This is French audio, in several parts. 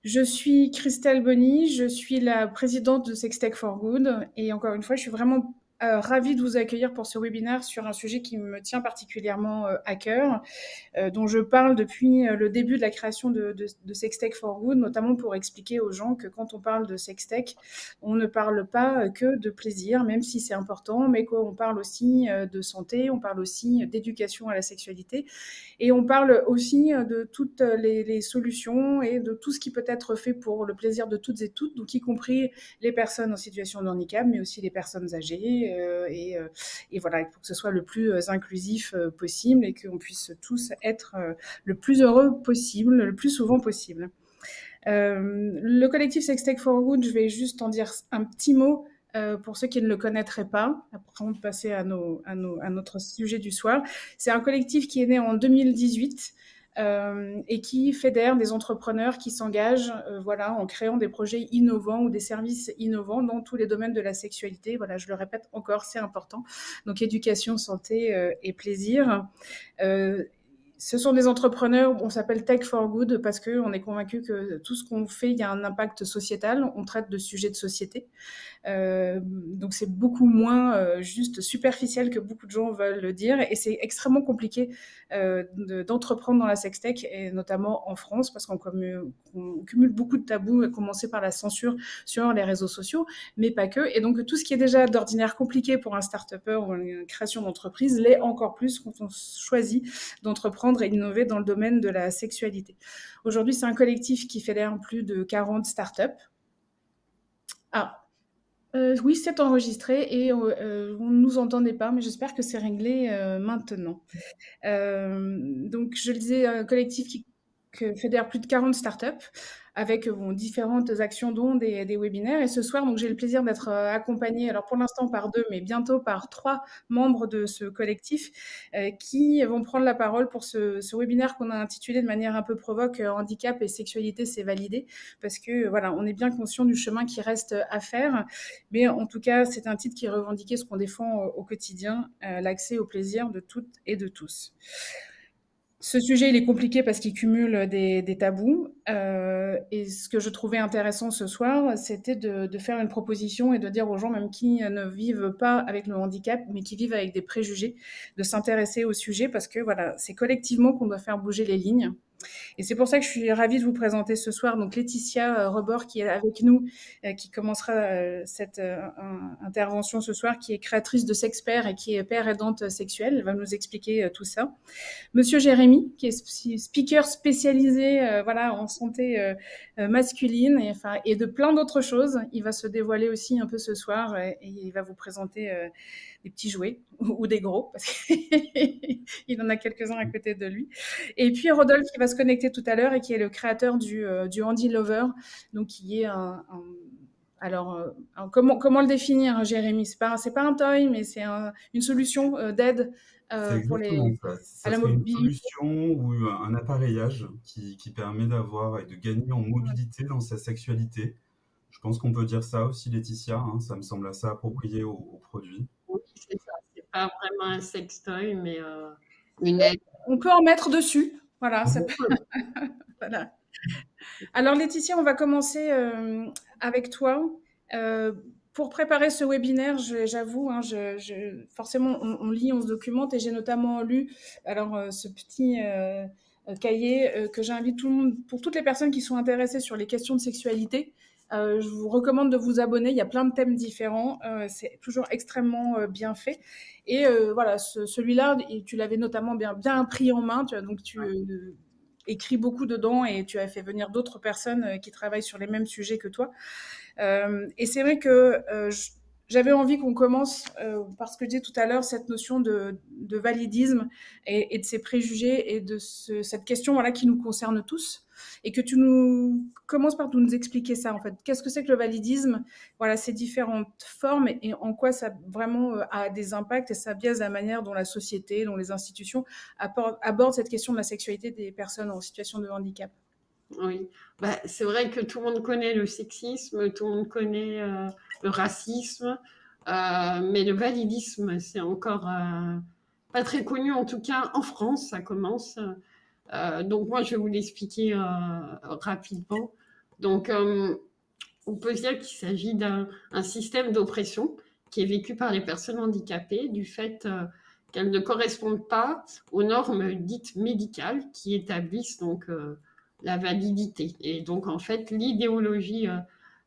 Je suis Christelle Bonny, je suis la présidente de Sextech for Good et encore une fois, je suis vraiment ravie de vous accueillir pour ce webinaire sur un sujet qui me tient particulièrement à cœur, dont je parle depuis le début de la création de Sextech for Good, notamment pour expliquer aux gens que quand on parle de Sextech, on ne parle pas que de plaisir, même si c'est important, mais qu'on parle aussi de santé, on parle aussi d'éducation à la sexualité, et on parle aussi de toutes les solutions et de tout ce qui peut être fait pour le plaisir de toutes et toutes, donc y compris les personnes en situation de handicap, mais aussi les personnes âgées, et voilà, pour que ce soit le plus inclusif possible et qu'on puisse tous être le plus heureux possible, le plus souvent possible. Le collectif Sextech for Good, je vais juste en dire un petit mot pour ceux qui ne le connaîtraient pas, après on va passer à notre sujet du soir. C'est un collectif qui est né en 2018 et qui fédère des entrepreneurs qui s'engagent voilà, en créant des projets innovants ou des services innovants dans tous les domaines de la sexualité. Voilà, je le répète encore, c'est important. Donc éducation, santé et plaisir. Ce sont des entrepreneurs, on s'appelle Tech for Good parce qu'on est convaincu que tout ce qu'on fait, il y a un impact sociétal. On traite de sujets de société. Donc c'est beaucoup moins juste superficiel que beaucoup de gens veulent le dire, et c'est extrêmement compliqué d'entreprendre dans la sextech, et notamment en France, parce qu'on cumule beaucoup de tabous, à commencer par la censure sur les réseaux sociaux, mais pas que. Et donc tout ce qui est déjà d'ordinaire compliqué pour un start-upper ou une création d'entreprise l'est encore plus quand on choisit d'entreprendre et d'innover dans le domaine de la sexualité. Aujourd'hui, c'est un collectif qui fédère plus de 40 startups. Oui, c'est enregistré et on ne nous entendait pas, mais j'espère que c'est réglé maintenant. Donc, je le disais, un collectif qui fédère plus de 40 startups avec différentes actions, dont des webinaires. Et ce soir, donc, j'ai le plaisir d'être accompagnée, alors pour l'instant par 2, mais bientôt par 3 membres de ce collectif qui vont prendre la parole pour ce webinaire qu'on a intitulé de manière un peu provoque Handicap et sexualité, c'est validé. Parce que voilà, on est bien conscient du chemin qui reste à faire. Mais en tout cas, c'est un titre qui revendiquait ce qu'on défend au quotidien, l'accès au plaisir de toutes et de tous. Ce sujet, il est compliqué parce qu'il cumule des tabous. Et ce que je trouvais intéressant ce soir, c'était de faire une proposition et de dire aux gens, même qui ne vivent pas avec le handicap, mais qui vivent avec des préjugés, de s'intéresser au sujet, parce que voilà, c'est collectivement qu'on doit faire bouger les lignes. Et c'est pour ça que je suis ravie de vous présenter ce soir donc Laetitia Rebord, qui est avec nous, qui commencera cette intervention ce soir, qui est créatrice de Sexpert et qui est père aidante sexuelle. Elle va nous expliquer tout ça. Monsieur Jérémy, qui est speaker spécialisé voilà, en santé masculine et de plein d'autres choses. Il va se dévoiler aussi un peu ce soir et il va vous présenter des petits jouets ou des gros, parce qu'il en a quelques-uns à côté de lui. Et puis Rodolphe qui va se connecter tout à l'heure et qui est le créateur du Handy Lover, donc qui est alors, comment le définir, Jérémy? C'est pas un toy, mais c'est une solution d'aide C'est pour exactement ça. à Ça la serait une mobilité. solution ou un appareillage qui permet d'avoir et de gagner en mobilité dans sa sexualité. Je pense qu'on peut dire ça aussi, Laetitia, hein, ça me semble assez approprié au produit. Oui, c'est ça. C'est pas vraiment un sextoy, mais une aide. On peut en mettre dessus. Voilà, ça peut... voilà. Alors Laetitia, on va commencer avec toi. Pour préparer ce webinaire, j'avoue, hein, forcément, on lit, on se documente, et j'ai notamment lu alors ce petit cahier que j'invite tout le monde, pour toutes les personnes qui sont intéressées sur les questions de sexualité. Je vous recommande de vous abonner. Il y a plein de thèmes différents. C'est toujours extrêmement bien fait. Et voilà, celui-là, tu l'avais notamment bien pris en main. Donc tu écris beaucoup dedans et tu as fait venir d'autres personnes qui travaillent sur les mêmes sujets que toi. Et c'est vrai que j'avais envie qu'on commence par ce que je disais tout à l'heure, cette notion de validisme et de ces préjugés et de cette question voilà, qui nous concerne tous. Et que tu nous commences par nous expliquer ça, en fait. Qu'est-ce que c'est que le validisme? Voilà, ces différentes formes et en quoi ça vraiment a des impacts, et ça biaise la manière dont la société, dont les institutions abordent cette question de la sexualité des personnes en situation de handicap. Oui, bah, c'est vrai que tout le monde connaît le sexisme, tout le monde connaît le racisme, mais le validisme, c'est encore pas très connu, en tout cas en France, ça commence. Donc moi, je vais vous l'expliquer rapidement. Donc, on peut se dire qu'il s'agit d'un système d'oppression qui est vécu par les personnes handicapées du fait qu'elles ne correspondent pas aux normes dites médicales qui établissent donc la validité. Et donc, en fait, l'idéologie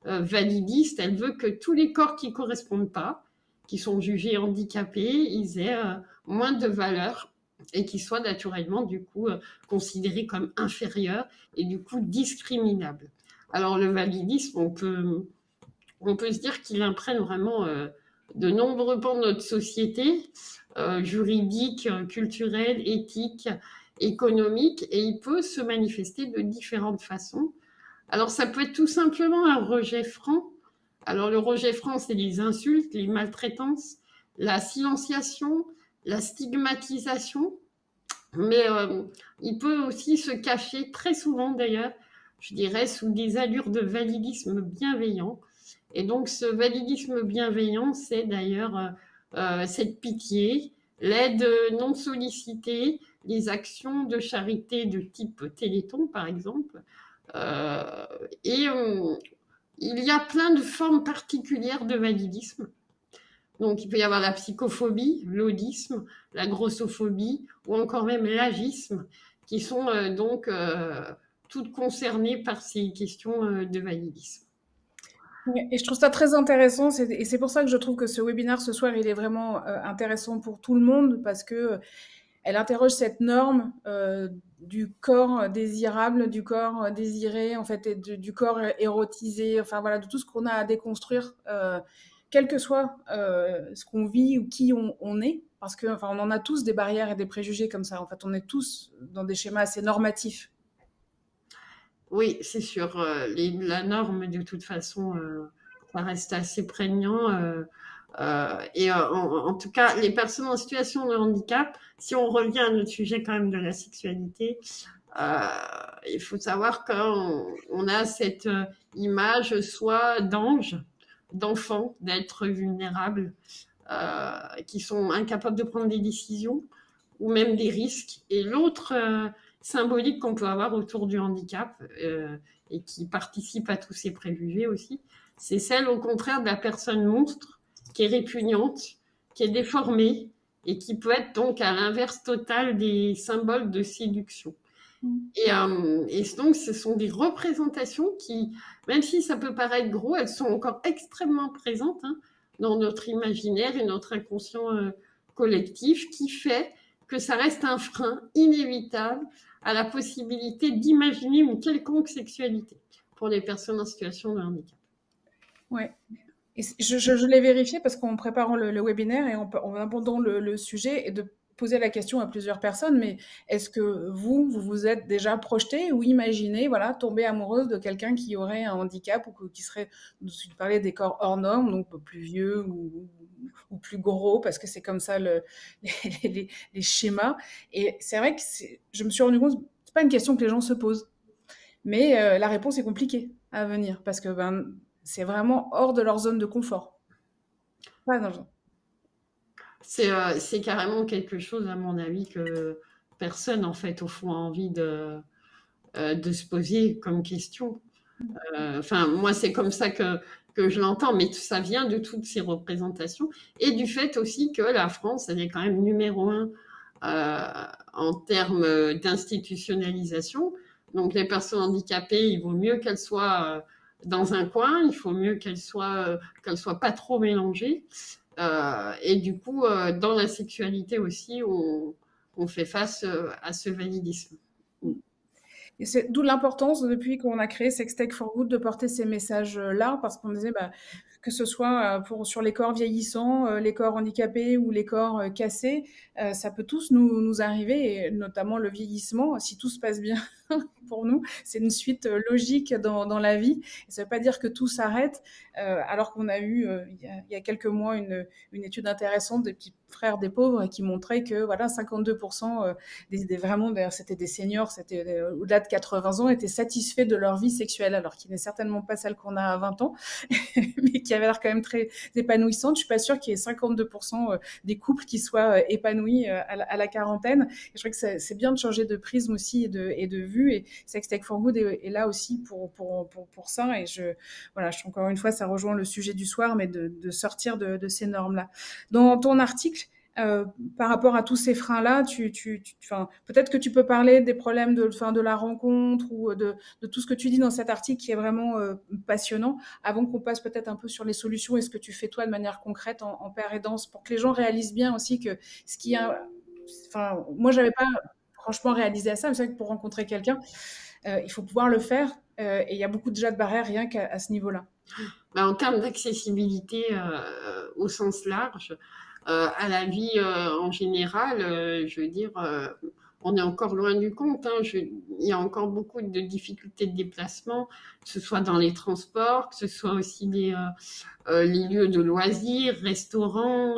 validiste, elle veut que tous les corps qui ne correspondent pas, qui sont jugés handicapés, ils aient moins de valeur et qui soient naturellement, du coup, considérés comme inférieurs et du coup discriminables. Alors, le validisme, on peut se dire qu'il imprègne vraiment de nombreux pans de notre société, juridique, culturelle, éthique, économique, et il peut se manifester de différentes façons. Alors, ça peut être tout simplement un rejet franc. Alors, le rejet franc, c'est les insultes, les maltraitances, la silenciation, la stigmatisation, mais il peut aussi se cacher très souvent, d'ailleurs, je dirais, sous des allures de validisme bienveillant. Et donc, ce validisme bienveillant, c'est d'ailleurs cette pitié, l'aide non sollicitée, les actions de charité de type Téléthon, par exemple. Et il y a plein de formes particulières de validisme. Donc, il peut y avoir la psychophobie, l'audisme, la grossophobie ou encore même l'agisme, qui sont donc toutes concernées par ces questions de validisme. Et je trouve ça très intéressant, et c'est pour ça que je trouve que ce webinaire ce soir, il est vraiment intéressant pour tout le monde, parce que elle interroge cette norme du corps désirable, du corps désiré, en fait, et du corps érotisé, enfin voilà, de tout ce qu'on a à déconstruire, quel que soit ce qu'on vit ou qui on est, parce que, enfin, on en a tous des barrières et des préjugés comme ça. En fait, on est tous dans des schémas assez normatifs. Oui, c'est sûr. La norme, de toute façon, ça reste assez prégnant. Et en tout cas, les personnes en situation de handicap, si on revient à notre sujet quand même de la sexualité, il faut savoir qu'on a cette image soit d'ange, d'enfants, d'êtres vulnérables, qui sont incapables de prendre des décisions ou même des risques. Et l'autre symbolique qu'on peut avoir autour du handicap et qui participe à tous ces préjugés aussi, c'est celle au contraire de la personne monstre qui est répugnante, qui est déformée et qui peut être donc à l'inverse total des symboles de séduction. Et donc, ce sont des représentations qui, même si ça peut paraître gros, elles sont encore extrêmement présentes dans notre imaginaire et notre inconscient collectif, qui fait que ça reste un frein inévitable à la possibilité d'imaginer une quelconque sexualité pour les personnes en situation de handicap. Ouais. Et je l'ai vérifié parce qu'en préparant le webinaire et en abordant le sujet, et de poser la question à plusieurs personnes, mais est-ce que vous êtes déjà projeté ou imaginé, voilà, tomber amoureuse de quelqu'un qui aurait un handicap ou qui serait, tu parlais des corps hors normes, donc plus vieux ou plus gros, parce que c'est comme ça les schémas. Et c'est vrai que je me suis rendu compte, c'est pas une question que les gens se posent, mais la réponse est compliquée à venir, parce que c'est vraiment hors de leur zone de confort. Pas dans le genre. C'est carrément quelque chose, à mon avis, que personne, en fait, au fond, a envie de se poser comme question. Enfin, moi, c'est comme ça que je l'entends, mais ça vient de toutes ces représentations et du fait aussi que la France, elle est quand même numéro 1 en termes d'institutionnalisation. Donc, les personnes handicapées, il vaut mieux qu'elles soient dans un coin, il faut mieux qu'elles soient pas trop mélangées. Et du coup, dans la sexualité aussi, on fait face à ce validisme. Et c'est d'où l'importance, depuis qu'on a créé Sextech for Good, de porter ces messages-là, parce qu'on disait que ce soit sur les corps vieillissants, les corps handicapés ou les corps cassés, ça peut tous nous arriver, et notamment le vieillissement, si tout se passe bien pour nous, c'est une suite logique dans la vie. Et ça ne veut pas dire que tout s'arrête, alors qu'on a eu il y a quelques mois une étude intéressante des petits frères des pauvres qui montrait que voilà, 52% vraiment, c'était des seniors, c'était au-delà de 80 ans, étaient satisfaits de leur vie sexuelle, alors qui n'est certainement pas celle qu'on a à 20 ans, mais qui avait l'air quand même très épanouissante. Je suis pas sûre qu'il y ait 52% des couples qui soient épanouis à la quarantaine. Et je crois que c'est bien de changer de prisme aussi et de vue vu, et Sex Tech for Good est là aussi pour ça. Et voilà, encore une fois, ça rejoint le sujet du soir, mais de sortir de ces normes-là. Dans ton article, par rapport à tous ces freins-là, peut-être que tu peux parler des problèmes de la rencontre ou de tout ce que tu dis dans cet article qui est vraiment passionnant, avant qu'on passe peut-être un peu sur les solutions et ce que tu fais toi de manière concrète en paire et danse, pour que les gens réalisent bien aussi que ce qui a... moi, j'avais pas franchement réalisé à ça, mais c'est vrai que pour rencontrer quelqu'un, il faut pouvoir le faire, et il y a beaucoup déjà de barrières rien qu'à ce niveau-là. En termes d'accessibilité au sens large, à la vie en général, je veux dire, on est encore loin du compte. Il y a encore beaucoup de difficultés de déplacement, que ce soit dans les transports, que ce soit aussi les lieux de loisirs, restaurants,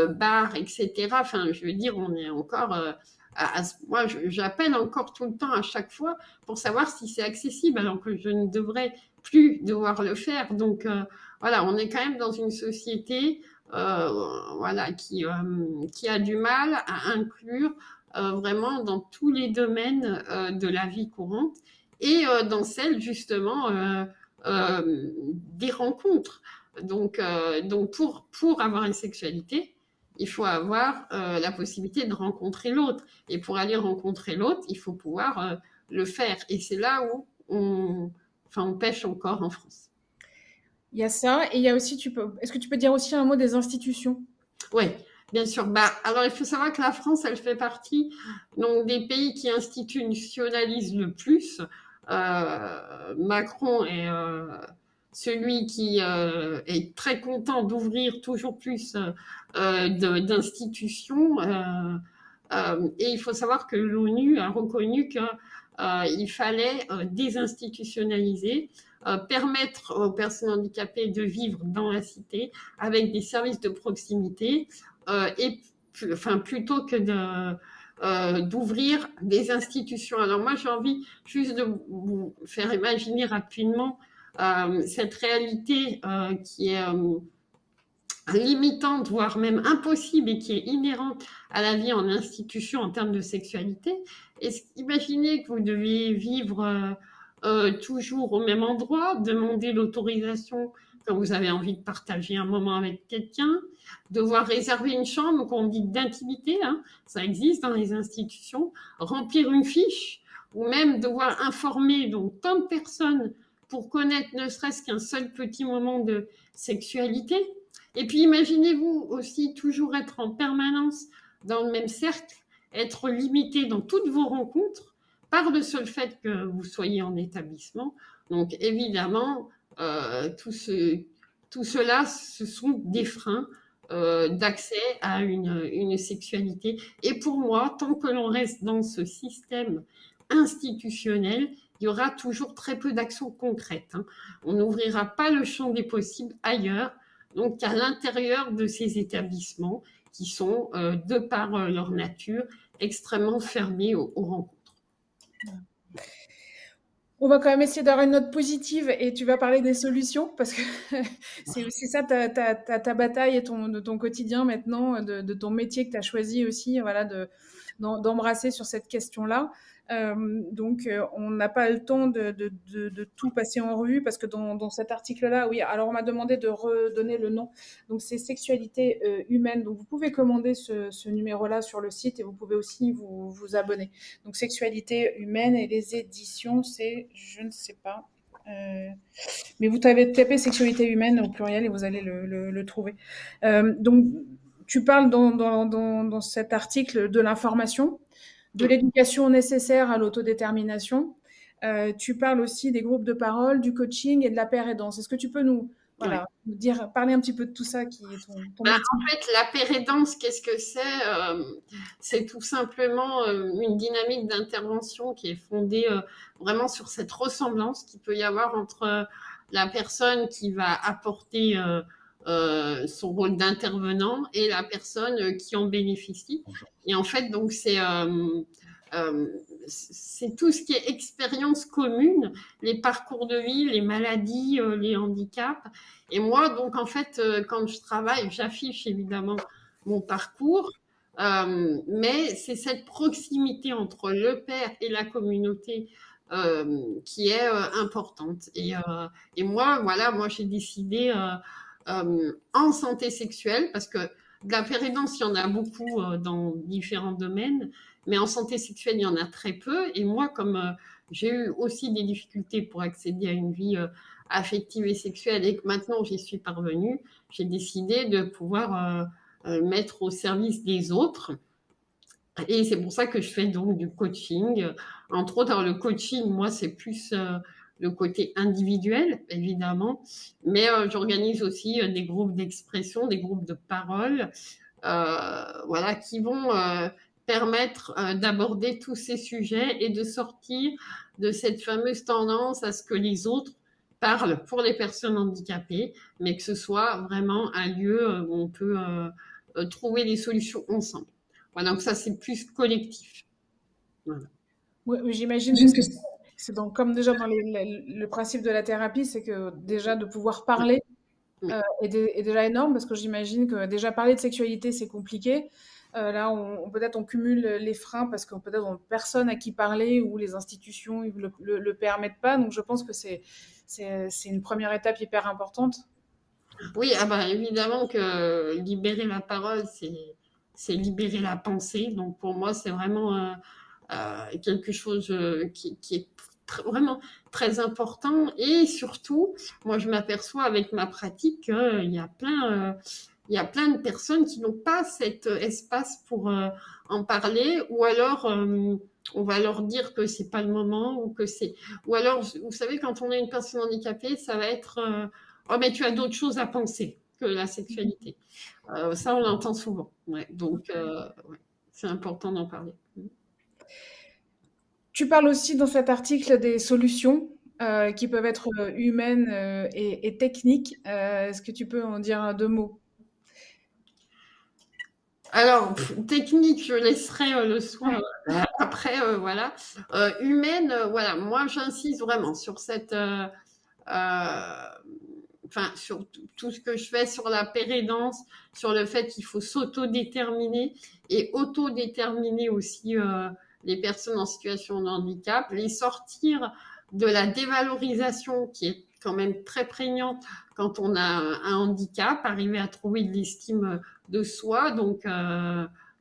bars, etc. Enfin, je veux dire, on est encore... moi, j'appelle encore tout le temps à chaque fois pour savoir si c'est accessible, alors que je ne devrais plus devoir le faire. Donc, voilà, on est quand même dans une société voilà, qui a du mal à inclure vraiment dans tous les domaines de la vie courante et dans celle justement des rencontres. Donc pour avoir une sexualité, il faut avoir la possibilité de rencontrer l'autre. Et pour aller rencontrer l'autre, il faut pouvoir le faire. Et c'est là où on pêche encore en France. Il y a ça, et il y a aussi, est-ce que tu peux dire aussi un mot des institutions? Oui, bien sûr. Alors, il faut savoir que la France, elle fait partie donc, des pays qui institutionnalisent le plus. Macron est celui qui est très content d'ouvrir toujours plus d'institutions. Et il faut savoir que l'ONU a reconnu qu'il fallait désinstitutionnaliser, permettre aux personnes handicapées de vivre dans la cité avec des services de proximité plutôt que d'ouvrir des institutions. Alors moi, j'ai envie juste de vous faire imaginer rapidement cette réalité qui est limitante, voire même impossible et qui est inhérente à la vie en institution en termes de sexualité. Imaginez que vous devez vivre toujours au même endroit, demander l'autorisation quand vous avez envie de partager un moment avec quelqu'un, devoir réserver une chambre qu'on dit d'intimité, ça existe dans les institutions, remplir une fiche, ou même devoir informer donc tant de personnes pour connaître ne serait-ce qu'un seul petit moment de sexualité. Et puis imaginez-vous aussi toujours être en permanence dans le même cercle, être limité dans toutes vos rencontres par le seul fait que vous soyez en établissement. Donc évidemment, tout cela, ce sont des freins d'accès à une sexualité. Et pour moi, tant que l'on reste dans ce système institutionnel, il y aura toujours très peu d'actions concrètes. On n'ouvrira pas le champ des possibles ailleurs, donc à l'intérieur de ces établissements qui sont, de par leur nature, extrêmement fermés aux rencontres. On va quand même essayer d'avoir une note positive et tu vas parler des solutions parce que c'est aussi ça ta bataille et de ton quotidien maintenant, de ton métier que tu as choisi aussi, voilà, d'embrasser sur cette question-là. Donc, on n'a pas le temps de tout passer en revue parce que dans cet article-là, oui, alors on m'a demandé de redonner le nom. Donc, c'est Sexualité humaine. Donc, vous pouvez commander ce numéro-là sur le site et vous pouvez aussi vous abonner. Donc, Sexualité humaine et les éditions, c'est, je ne sais pas. Mais vous tapez Sexualité humaine au pluriel et vous allez le trouver. Donc, tu parles dans cet article de l'information, de l'éducation nécessaire à l'autodétermination. Tu parles aussi des groupes de parole, du coaching et de la paire et danse. Est-ce que tu peux nous parler un petit peu de tout ça qui est ton métier? En fait, la paire et danse, qu'est-ce que c'est? C'est tout simplement une dynamique d'intervention qui est fondée vraiment sur cette ressemblance qu'il peut y avoir entre la personne qui va apporter son rôle d'intervenant et la personne qui en bénéficie. Et en fait, donc, c'est tout ce qui est expérience commune, les parcours de vie, les maladies, les handicaps. Et moi, donc, en fait, quand je travaille, j'affiche évidemment mon parcours. Mais c'est cette proximité entre le père et la communauté qui est importante. Et moi, voilà, moi j'ai décidé en santé sexuelle, parce que de la péridance, il y en a beaucoup dans différents domaines, mais en santé sexuelle, il y en a très peu. Et moi, comme j'ai eu aussi des difficultés pour accéder à une vie affective et sexuelle, et que maintenant j'y suis parvenue, j'ai décidé de pouvoir mettre au service des autres. Et c'est pour ça que je fais donc du coaching. Entre autres, alors le coaching, moi, c'est plus le côté individuel, évidemment, mais j'organise aussi des groupes d'expression, des groupes de parole, voilà, qui vont permettre d'aborder tous ces sujets et de sortir de cette fameuse tendance à ce que les autres parlent pour les personnes handicapées, mais que ce soit vraiment un lieu où on peut trouver des solutions ensemble. Voilà, donc ça, c'est plus collectif. Voilà. Oui, j'imagine que c'est comme déjà dans le principe de la thérapie, c'est que déjà de pouvoir parler est déjà énorme, parce que j'imagine que déjà parler de sexualité, c'est compliqué. Là, peut-être on cumule les freins parce qu'on peut-être on personne à qui parler, ou les institutions ne le permettent pas. Donc je pense que c'est une première étape hyper importante. Oui, ah bah, évidemment que libérer la parole, c'est libérer la pensée. Donc pour moi, c'est vraiment quelque chose qui est vraiment très important. Et surtout, moi, je m'aperçois avec ma pratique qu'il y a plein de personnes qui n'ont pas cet espace pour en parler, ou alors on va leur dire que c'est pas le moment, ou alors, vous savez, quand on est une personne handicapée, ça va être oh, mais tu as d'autres choses à penser que la sexualité. Ça, on l'entend souvent. Ouais. Donc, ouais, c'est important d'en parler. Tu parles aussi dans cet article des solutions qui peuvent être humaines et techniques. Est-ce que tu peux en dire deux mots? Alors, technique, je laisserai le soin après, voilà. Humaine, voilà, moi j'insiste vraiment sur cette enfin, sur tout ce que je fais sur la pérédance, sur le fait qu'il faut s'autodéterminer et autodéterminer aussi les personnes en situation de handicap, les sortir de la dévalorisation qui est quand même très prégnante quand on a un handicap, arriver à trouver de l'estime de soi. Donc,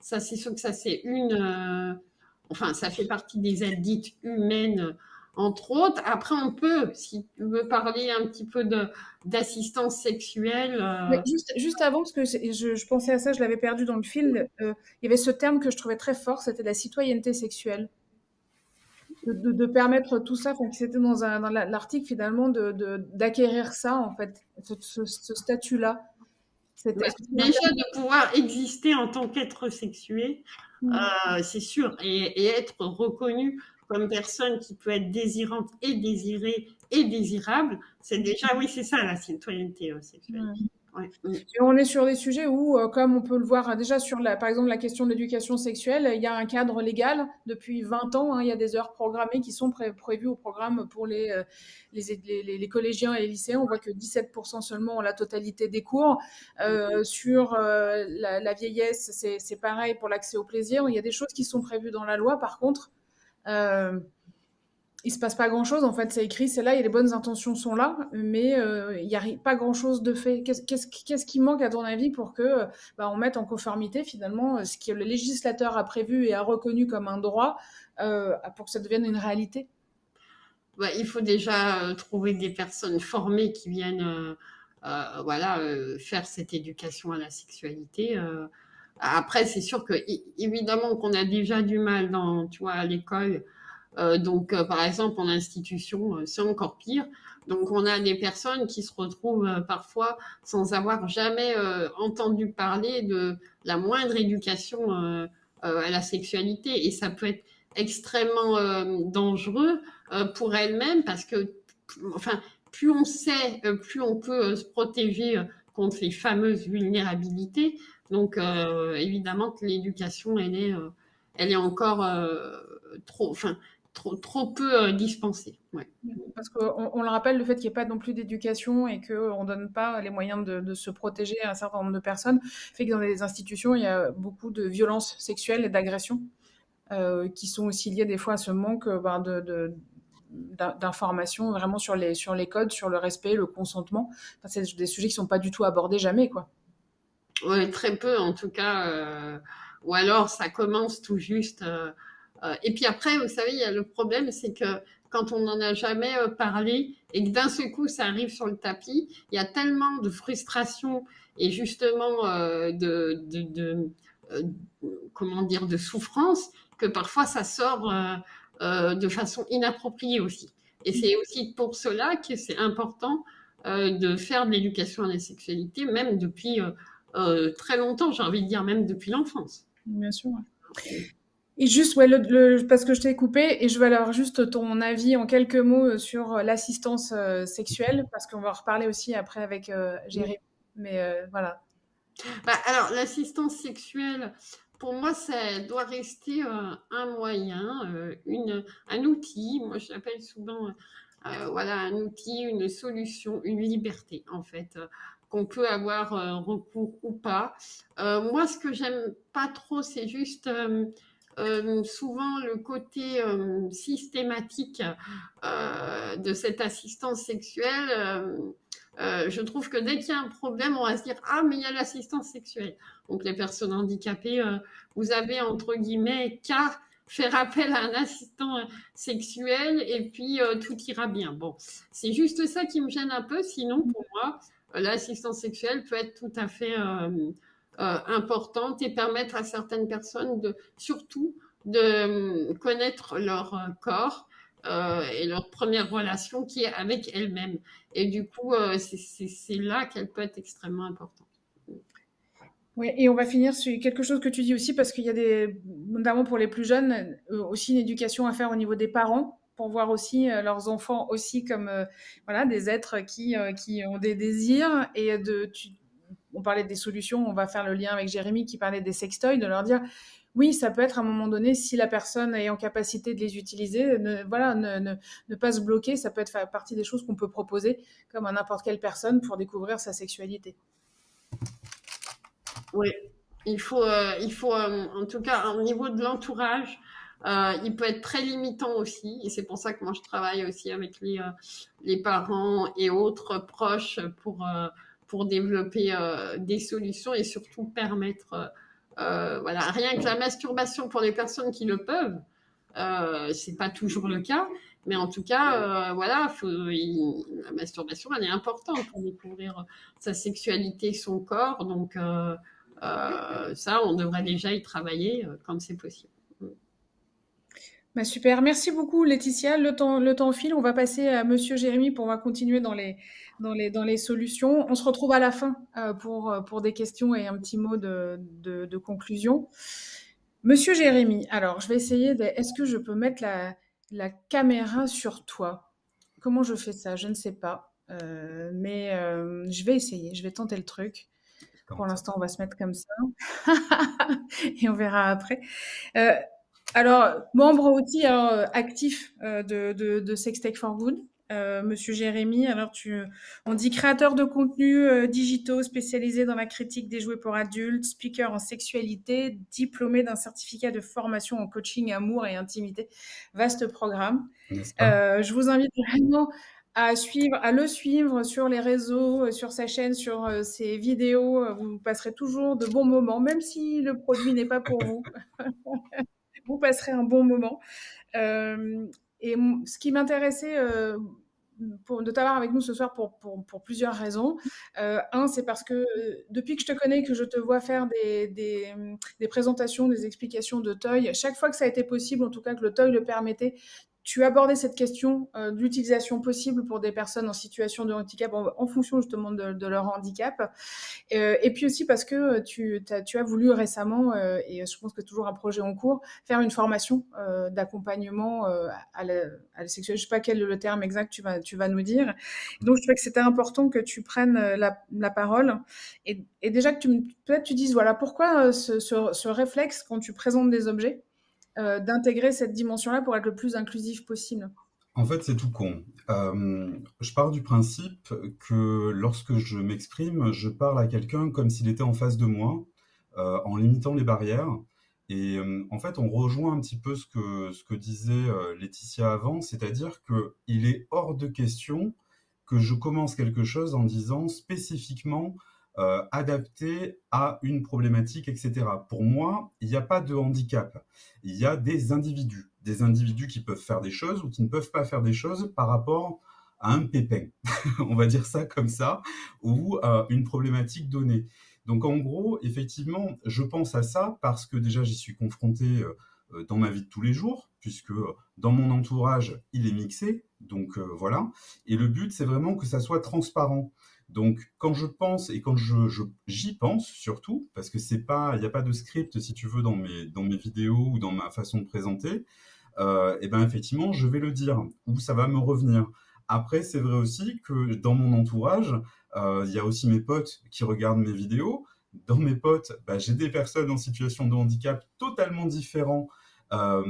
ça, c'est sûr que ça, c'est enfin, ça fait partie des aides dites humaines, entre autres. Après, on peut, si tu veux parler un petit peu d'assistance sexuelle. Mais juste avant, parce que je pensais à ça, je l'avais perdu dans le fil, il y avait ce terme que je trouvais très fort, c'était la citoyenneté sexuelle. De permettre tout ça, c'était dans l'article finalement, d'acquérir ça, en fait, ce statut-là. Déjà de pouvoir exister en tant qu'être sexué, c'est sûr, et être reconnu comme personne qui peut être désirante et désirée et désirable, c'est déjà, oui, c'est ça la citoyenneté sexuelle. Ouais. Et on est sur des sujets où, comme on peut le voir déjà sur, par exemple, la question de l'éducation sexuelle, il y a un cadre légal depuis 20 ans. Hein, il y a des heures programmées qui sont prévues au programme pour les collégiens et les lycéens. On voit que 17% seulement ont la totalité des cours. Sur la vieillesse, c'est pareil pour l'accès au plaisir. Il y a des choses qui sont prévues dans la loi. Par contre, il se passe pas grand-chose, en fait, c'est écrit, c'est là, et les bonnes intentions sont là, mais il n'y a pas grand-chose de fait. Qu'est-ce qui manque, à ton avis, pour que on mette en conformité, finalement, ce que le législateur a prévu et a reconnu comme un droit, pour que ça devienne une réalité? Il faut déjà trouver des personnes formées qui viennent voilà, faire cette éducation à la sexualité. Après, c'est sûr que, évidemment, qu'on a déjà du mal tu vois, à l'école. Donc, par exemple, en institution, c'est encore pire. Donc, on a des personnes qui se retrouvent parfois sans avoir jamais entendu parler de la moindre éducation à la sexualité. Et ça peut être extrêmement dangereux pour elles-mêmes parce que, enfin, plus on sait, plus on peut se protéger contre les fameuses vulnérabilités. Donc, évidemment que l'éducation, elle est encore trop, enfin, trop peu dispensé. Ouais. Parce qu'on le rappelle, le fait qu'il n'y ait pas non plus d'éducation et qu'on ne donne pas les moyens de se protéger à un certain nombre de personnes, fait que dans les institutions, il y a beaucoup de violences sexuelles et d'agressions qui sont aussi liées des fois à ce manque d'informations vraiment sur les codes, sur le respect, le consentement. Enfin, c'est des sujets qui ne sont pas du tout abordés jamais, quoi. Ouais, très peu en tout cas. Ou alors ça commence tout juste. Et puis après, vous savez, il y a le problème, c'est que quand on n'en a jamais parlé et que d'un seul coup ça arrive sur le tapis, il y a tellement de frustration et justement comment dire, de souffrance que parfois ça sort de façon inappropriée aussi. Et c'est aussi pour cela que c'est important de faire de l'éducation à la sexualité, même depuis très longtemps, j'ai envie de dire même depuis l'enfance. Bien sûr. Ouais. Et juste, ouais, parce que je t'ai coupé, et je veux avoir juste ton avis en quelques mots sur l'assistance sexuelle, parce qu'on va en reparler aussi après avec Jérémy. Mais voilà. Alors, l'assistance sexuelle, pour moi, ça doit rester un moyen, un outil. Moi, je l'appelle souvent voilà, un outil, une solution, une liberté, en fait, qu'on peut avoir recours ou pas. Moi, ce que j'aime pas trop, c'est juste souvent le côté systématique de cette assistance sexuelle. Je trouve que dès qu'il y a un problème, on va se dire ah mais il y a l'assistance sexuelle. Donc les personnes handicapées, vous avez entre guillemets qu'à faire appel à un assistant sexuel et puis tout ira bien. Bon, c'est juste ça qui me gêne un peu. Sinon pour moi, l'assistance sexuelle peut être tout à fait importante et permettre à certaines personnes surtout de connaître leur corps et leur première relation qui est avec elles-mêmes. Et du coup, c'est là qu'elle peut être extrêmement importante. Oui, et on va finir sur quelque chose que tu dis aussi, parce qu'il y a notamment pour les plus jeunes, aussi une éducation à faire au niveau des parents, pour voir aussi leurs enfants aussi comme voilà, des êtres qui ont des désirs. Et on parlait des solutions, on va faire le lien avec Jérémy qui parlait des sextoys, de leur dire oui, ça peut être à un moment donné, si la personne est en capacité de les utiliser, ne pas se bloquer, ça peut être partie des choses qu'on peut proposer comme à n'importe quelle personne pour découvrir sa sexualité. Oui, il faut en tout cas, au niveau de l'entourage, il peut être très limitant aussi. Et c'est pour ça que moi, je travaille aussi avec les parents et autres proches pour développer des solutions et surtout permettre, voilà, rien que la masturbation pour les personnes qui le peuvent, c'est pas toujours le cas. Mais en tout cas, voilà, la masturbation, elle est importante pour découvrir sa sexualité, son corps. Donc, ça, on devrait déjà y travailler quand c'est possible. Bah super, merci beaucoup Laetitia. Le temps file, on va passer à Monsieur Jérémy pour continuer dans les solutions. On se retrouve à la fin pour des questions et un petit mot de conclusion. Monsieur Jérémy, alors je vais essayer est-ce que je peux mettre la caméra sur toi? Comment je fais ça? Je ne sais pas. Mais je vais essayer, je vais tenter le truc. Pour l'instant, on va se mettre comme ça. Et on verra après. Alors, membre aussi actif de Sextech for Good, Monsieur Jérémy. Alors, on dit créateur de contenus digitaux spécialisé dans la critique des jouets pour adultes, speaker en sexualité, diplômé d'un certificat de formation en coaching, amour et intimité. Vaste programme. Je vous invite vraiment à le suivre sur les réseaux, sur sa chaîne, sur ses vidéos. Vous passerez toujours de bons moments, même si le produit n'est pas pour vous. Vous passerez un bon moment. Et ce qui m'intéressait de t'avoir avec nous ce soir pour plusieurs raisons. Un, c'est parce que depuis que je te connais, que je te vois faire des présentations, des explications de toy, chaque fois que ça a été possible, en tout cas que le toy le permettait, tu abordais cette question de l'utilisation possible pour des personnes en situation de handicap en fonction justement de leur handicap. Et puis aussi parce que tu as voulu récemment, et je pense que c'est toujours un projet en cours, faire une formation d'accompagnement à la sexualité. Je ne sais pas quel est le terme exact, tu vas nous dire. Donc je trouvais que c'était important que tu prennes la parole et déjà que peut-être tu dises voilà pourquoi ce réflexe quand tu présentes des objets. d'intégrer cette dimension-là pour être le plus inclusif possible? En fait, c'est tout con. Je pars du principe que lorsque je m'exprime, je parle à quelqu'un comme s'il était en face de moi, en limitant les barrières. Et en fait, on rejoint un petit peu ce que disait Laetitia avant, c'est-à-dire qu'il est hors de question que je commence quelque chose en disant spécifiquement adapté à une problématique, etc. Pour moi, il n'y a pas de handicap. Il y a des individus qui peuvent faire des choses ou qui ne peuvent pas faire des choses par rapport à un pépin, on va dire ça comme ça, ou à une problématique donnée. Donc en gros, effectivement, je pense à ça parce que déjà j'y suis confronté dans ma vie de tous les jours, puisque dans mon entourage, il est mixé, donc voilà. Et le but, c'est vraiment que ça soit transparent. Donc quand je pense et quand j'y pense surtout, parce que c'est pas, il n'y a pas de script si tu veux dans mes vidéos ou dans ma façon de présenter, et ben effectivement, je vais le dire ou ça va me revenir. Après, c'est vrai aussi que dans mon entourage, il y a aussi mes potes qui regardent mes vidéos. Dans mes potes, bah, j'ai des personnes en situation de handicap totalement différents. Euh,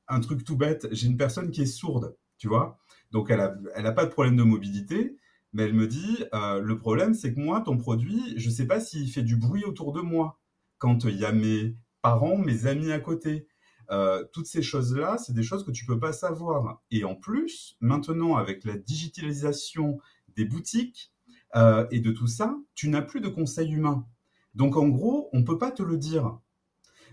un truc tout bête, j'ai une personne qui est sourde, tu vois. Donc elle a pas de problème de mobilité, mais elle me dit, le problème c'est que moi, ton produit, je sais pas s'il fait du bruit autour de moi quand il y a mes parents, mes amis à côté. Toutes ces choses-là, c'est des choses que tu peux pas savoir. Et en plus, maintenant, avec la digitalisation des boutiques et de tout ça, tu n'as plus de conseil humain. Donc en gros, on peut pas te le dire.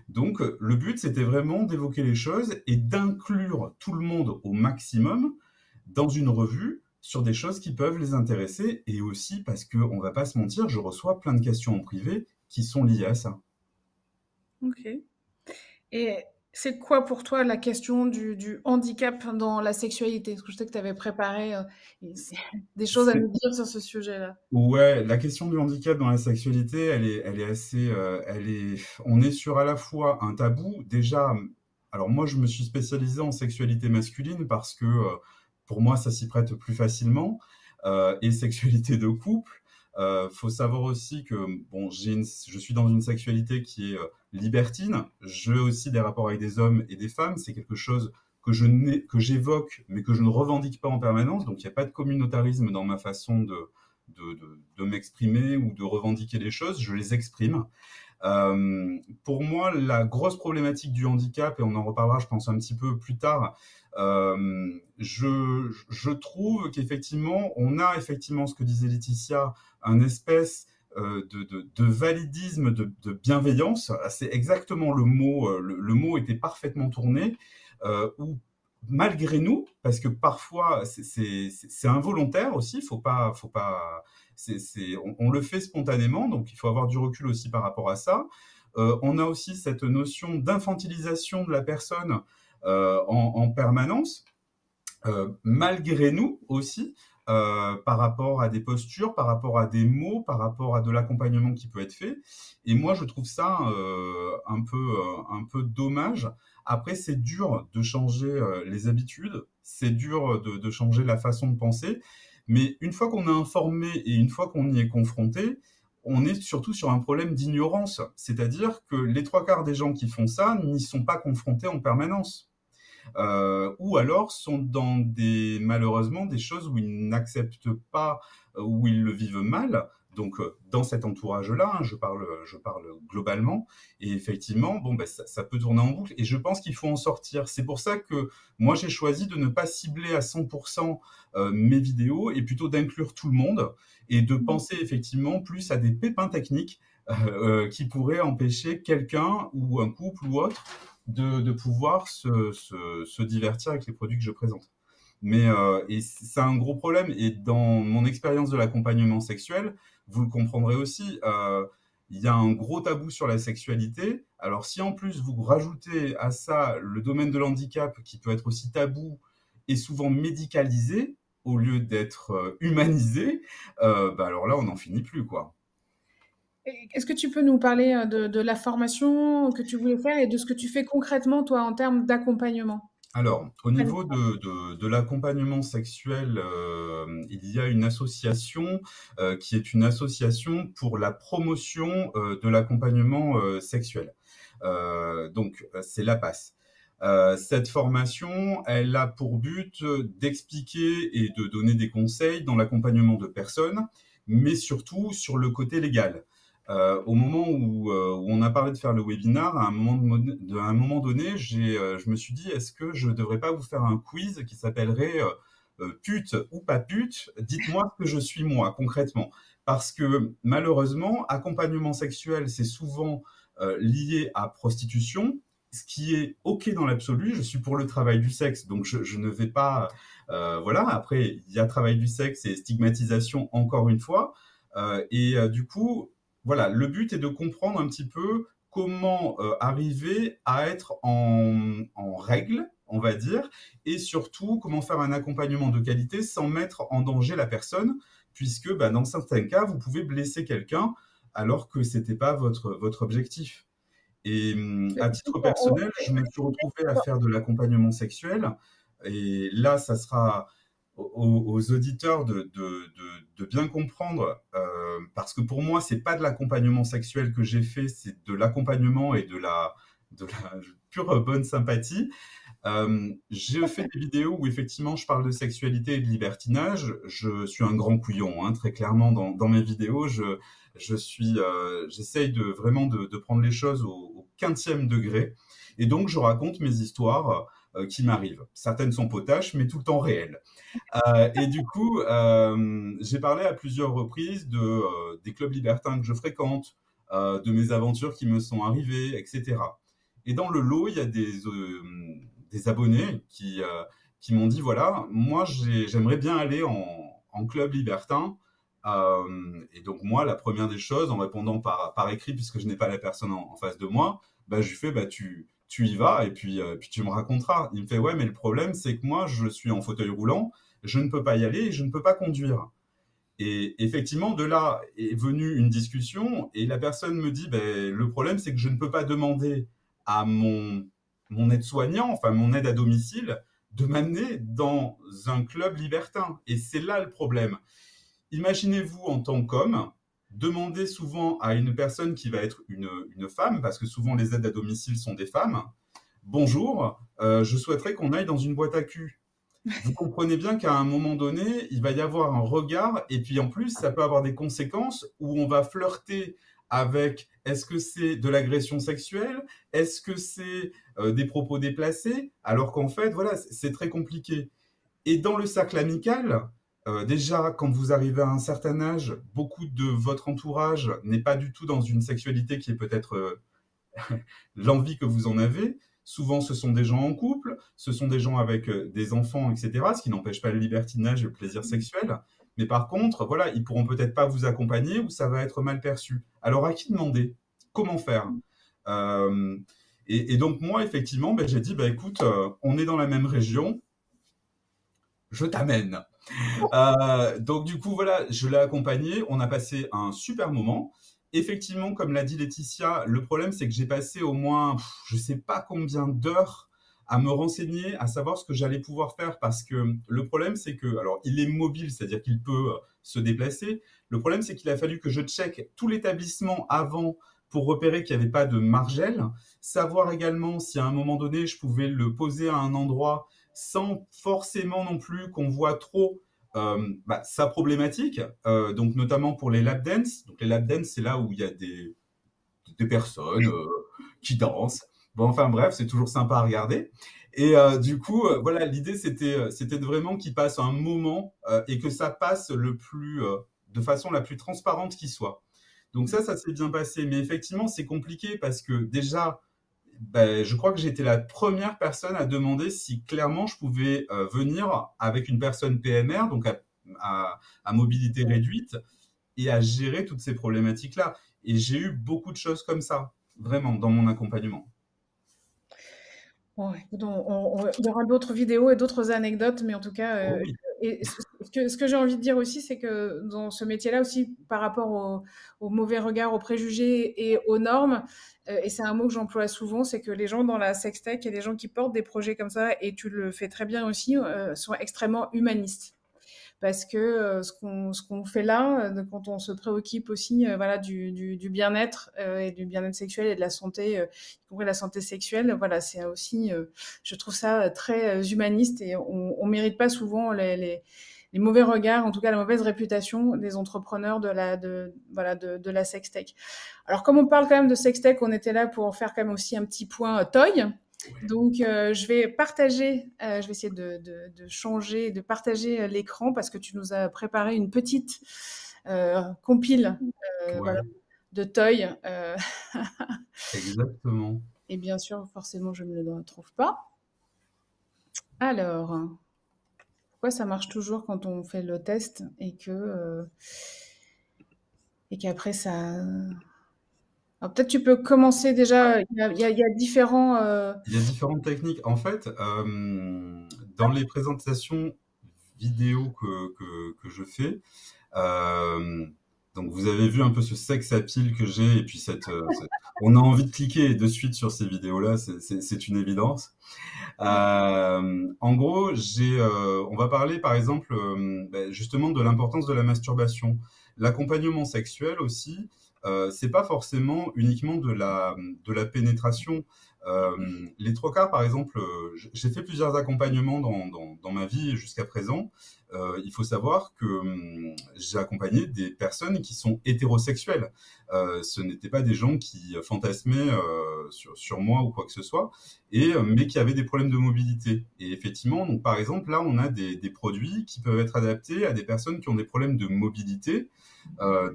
Donc le but, c'était vraiment d'évoquer les choses et d'inclure tout le monde au maximum dans une revue sur des choses qui peuvent les intéresser et aussi parce que on va pas se mentir, je reçois plein de questions en privé qui sont liées à ça. Ok. Et c'est quoi pour toi la question du handicap dans la sexualité? Parce que je sais que tu avais préparé des choses à C'est nous dire sur ce sujet-là. Ouais, la question du handicap dans la sexualité, elle est assez, on est sur à la fois un tabou. Déjà, alors moi, je me suis spécialisé en sexualité masculine parce que pour moi, ça s'y prête plus facilement, et sexualité de couple. Faut savoir aussi que bon, je suis dans une sexualité qui est libertine. J'ai aussi des rapports avec des hommes et des femmes. C'est quelque chose que j'évoque, mais que je ne revendique pas en permanence. Donc, il n'y a pas de communautarisme dans ma façon de m'exprimer ou de revendiquer les choses, je les exprime. Pour moi, la grosse problématique du handicap, et on en reparlera, je pense, un petit peu plus tard, je trouve qu'effectivement, on a effectivement ce que disait Laetitia, un espèce de validisme, de bienveillance. C'est exactement le mot, le mot était parfaitement tourné, où malgré nous, parce que parfois c'est involontaire aussi, faut pas, on le fait spontanément, donc il faut avoir du recul aussi par rapport à ça. On a aussi cette notion d'infantilisation de la personne en permanence, malgré nous aussi, par rapport à des postures, par rapport à des mots, par rapport à de l'accompagnement qui peut être fait. Et moi, je trouve ça un peu dommage. Après, c'est dur de changer les habitudes, c'est dur de changer la façon de penser, mais une fois qu'on est informé et une fois qu'on y est confronté, on est surtout sur un problème d'ignorance. C'est-à-dire que les trois quarts des gens qui font ça n'y sont pas confrontés en permanence. Ou alors sont dans malheureusement des choses où ils n'acceptent pas, où ils le vivent mal. Donc dans cet entourage-là, hein, je parle globalement, et effectivement, bon, ben, ça peut tourner en boucle, et je pense qu'il faut en sortir. C'est pour ça que moi j'ai choisi de ne pas cibler à 100% mes vidéos, et plutôt d'inclure tout le monde, et de penser effectivement plus à des pépins techniques qui pourraient empêcher quelqu'un ou un couple ou autre de pouvoir se divertir avec les produits que je présente. Mais et c'est un gros problème. Et dans mon expérience de l'accompagnement sexuel, vous le comprendrez aussi, il y a un gros tabou sur la sexualité. Alors si en plus vous rajoutez à ça le domaine de l'handicap qui peut être aussi tabou et souvent médicalisé au lieu d'être humanisé, bah alors là on n'en finit plus quoi. Est-ce que tu peux nous parler de la formation que tu voulais faire et de ce que tu fais concrètement, toi, en termes d'accompagnement? Alors, au niveau de l'accompagnement sexuel, il y a une association qui est une association pour la promotion de l'accompagnement sexuel. Donc, c'est l'APAS. Cette formation, elle a pour but d'expliquer et de donner des conseils dans l'accompagnement de personnes, mais surtout sur le côté légal. Au moment où on a parlé de faire le webinar, à un moment donné, je me suis dit, est-ce que je ne devrais pas vous faire un quiz qui s'appellerait pute ou pas pute, dites-moi ce que je suis moi, concrètement. Parce que malheureusement, accompagnement sexuel, c'est souvent lié à prostitution, ce qui est OK dans l'absolu. Je suis pour le travail du sexe, donc je ne vais pas... voilà, après, il y a travail du sexe et stigmatisation encore une fois. Du coup, voilà, le but est de comprendre un petit peu comment arriver à être en règle, on va dire, et surtout comment faire un accompagnement de qualité sans mettre en danger la personne, puisque bah, dans certains cas, vous pouvez blesser quelqu'un alors que ce n'était pas votre objectif. Et à titre personnel, je me suis retrouvé à faire de l'accompagnement sexuel. Et là, ça sera aux auditeurs de bien comprendre, parce que pour moi, c'est pas de l'accompagnement sexuel que j'ai fait, c'est de l'accompagnement et de la pure bonne sympathie. J'ai fait des vidéos où effectivement je parle de sexualité et de libertinage. Je suis un grand couillon, hein, très clairement dans mes vidéos. J'essaye vraiment de prendre les choses au 15e degré. Et donc je raconte mes histoires qui m'arrivent. Certaines sont potaches, mais tout le temps réelles. Et du coup, j'ai parlé à plusieurs reprises des clubs libertins que je fréquente, de mes aventures qui me sont arrivées, etc. Et dans le lot, il y a des abonnés qui m'ont dit, voilà, moi j'aimerais bien aller en club libertin. Et donc moi, la première des choses, en répondant par écrit, puisque je n'ai pas la personne en face de moi, bah, je lui fais, bah, tu y vas et puis tu me raconteras. Il me fait, ouais, mais le problème, c'est que moi, je suis en fauteuil roulant, je ne peux pas y aller et je ne peux pas conduire. Et effectivement, de là est venue une discussion et la personne me dit, ben, le problème, c'est que je ne peux pas demander à mon aide-soignant, enfin mon aide à domicile, de m'amener dans un club libertin. Et c'est là le problème. Imaginez-vous en tant qu'homme, demander souvent à une personne qui va être une femme, parce que souvent les aides à domicile sont des femmes, bonjour, je souhaiterais qu'on aille dans une boîte à cul. Vous comprenez bien qu'à un moment donné, il va y avoir un regard, et puis en plus, ça peut avoir des conséquences où on va flirter avec est-ce que c'est de l'agression sexuelle, est-ce que c'est des propos déplacés, alors qu'en fait, voilà, c'est très compliqué. Et dans le cercle amical, déjà, quand vous arrivez à un certain âge, beaucoup de votre entourage n'est pas du tout dans une sexualité qui est peut-être l'envie que vous en avez. Souvent, ce sont des gens en couple, ce sont des gens avec des enfants, etc., ce qui n'empêche pas le libertinage et le plaisir sexuel. Mais par contre, voilà, ils pourront peut-être pas vous accompagner ou ça va être mal perçu. Alors, à qui demander? Comment faire? Euh, et donc, moi, effectivement, ben, j'ai dit, ben, écoute, on est dans la même région, je t'amène. Donc du coup, voilà, je l'ai accompagné, on a passé un super moment. Effectivement, comme l'a dit Laetitia, le problème c'est que j'ai passé au moins, je sais pas combien d'heures à me renseigner, à savoir ce que j'allais pouvoir faire, parce que le problème c'est que, alors il est mobile, c'est-à-dire qu'il peut se déplacer. Le problème c'est qu'il a fallu que je check tout l'établissement avant pour repérer qu'il n'y avait pas de margelle, savoir également si à un moment donné je pouvais le poser à un endroit sans forcément non plus qu'on voit trop sa problématique, donc notamment pour les lap dance. Donc les lap dance, c'est là où il y a des personnes qui dansent. Bon, enfin bref, c'est toujours sympa à regarder. Et du coup, voilà, l'idée c'était de vraiment qu'ils passent un moment et que ça passe de façon la plus transparente qui soit. Donc ça s'est bien passé. Mais effectivement, c'est compliqué parce que déjà, ben, je crois que j'étais la première personne à demander si clairement je pouvais venir avec une personne PMR, donc à mobilité réduite, et à gérer toutes ces problématiques-là. Et j'ai eu beaucoup de choses comme ça, vraiment, dans mon accompagnement. Bon, écoute, il y aura d'autres vidéos et d'autres anecdotes, mais en tout cas, Oh oui. et ce que j'ai envie de dire aussi, c'est que dans ce métier-là aussi, par rapport au mauvais regard, aux préjugés et aux normes, et c'est un mot que j'emploie souvent, c'est que les gens dans la sextech et les gens qui portent des projets comme ça, et tu le fais très bien aussi, sont extrêmement humanistes. parce que ce qu'on fait là, quand on se préoccupe aussi voilà, du bien-être et du bien-être sexuel et de la santé, y compris la santé sexuelle, voilà, c'est aussi, je trouve ça très humaniste et on mérite pas souvent les mauvais regards, en tout cas la mauvaise réputation des entrepreneurs voilà, de la sextech. Alors, comme on parle quand même de sextech, on était là pour faire quand même aussi un petit point toy. Donc, je vais partager, je vais essayer de changer, de partager l'écran parce que tu nous as préparé une petite compile voilà, Ouais, de toy. exactement. Et bien sûr, forcément, je ne le retrouve pas. Alors, pourquoi ça marche toujours quand on fait le test et qu'après ça. Alors, peut-être tu peux commencer déjà. Il y a différents. Il y a différentes techniques. En fait, dans les présentations vidéo que je fais, euh, donc vous avez vu un peu ce sex appeal que j'ai, et puis on a envie de cliquer de suite sur ces vidéos-là, c'est une évidence. En gros, on va parler par exemple justement de l'importance de la masturbation. L'accompagnement sexuel aussi, c'est pas forcément uniquement de la pénétration. Les trois quarts, par exemple, j'ai fait plusieurs accompagnements dans ma vie jusqu'à présent. Il faut savoir que j'ai accompagné des personnes qui sont hétérosexuelles. Ce n'étaient pas des gens qui fantasmaient sur moi ou quoi que ce soit, mais qui avaient des problèmes de mobilité. Et effectivement, donc, par exemple, là, on a des produits qui peuvent être adaptés à des personnes qui ont des problèmes de mobilité,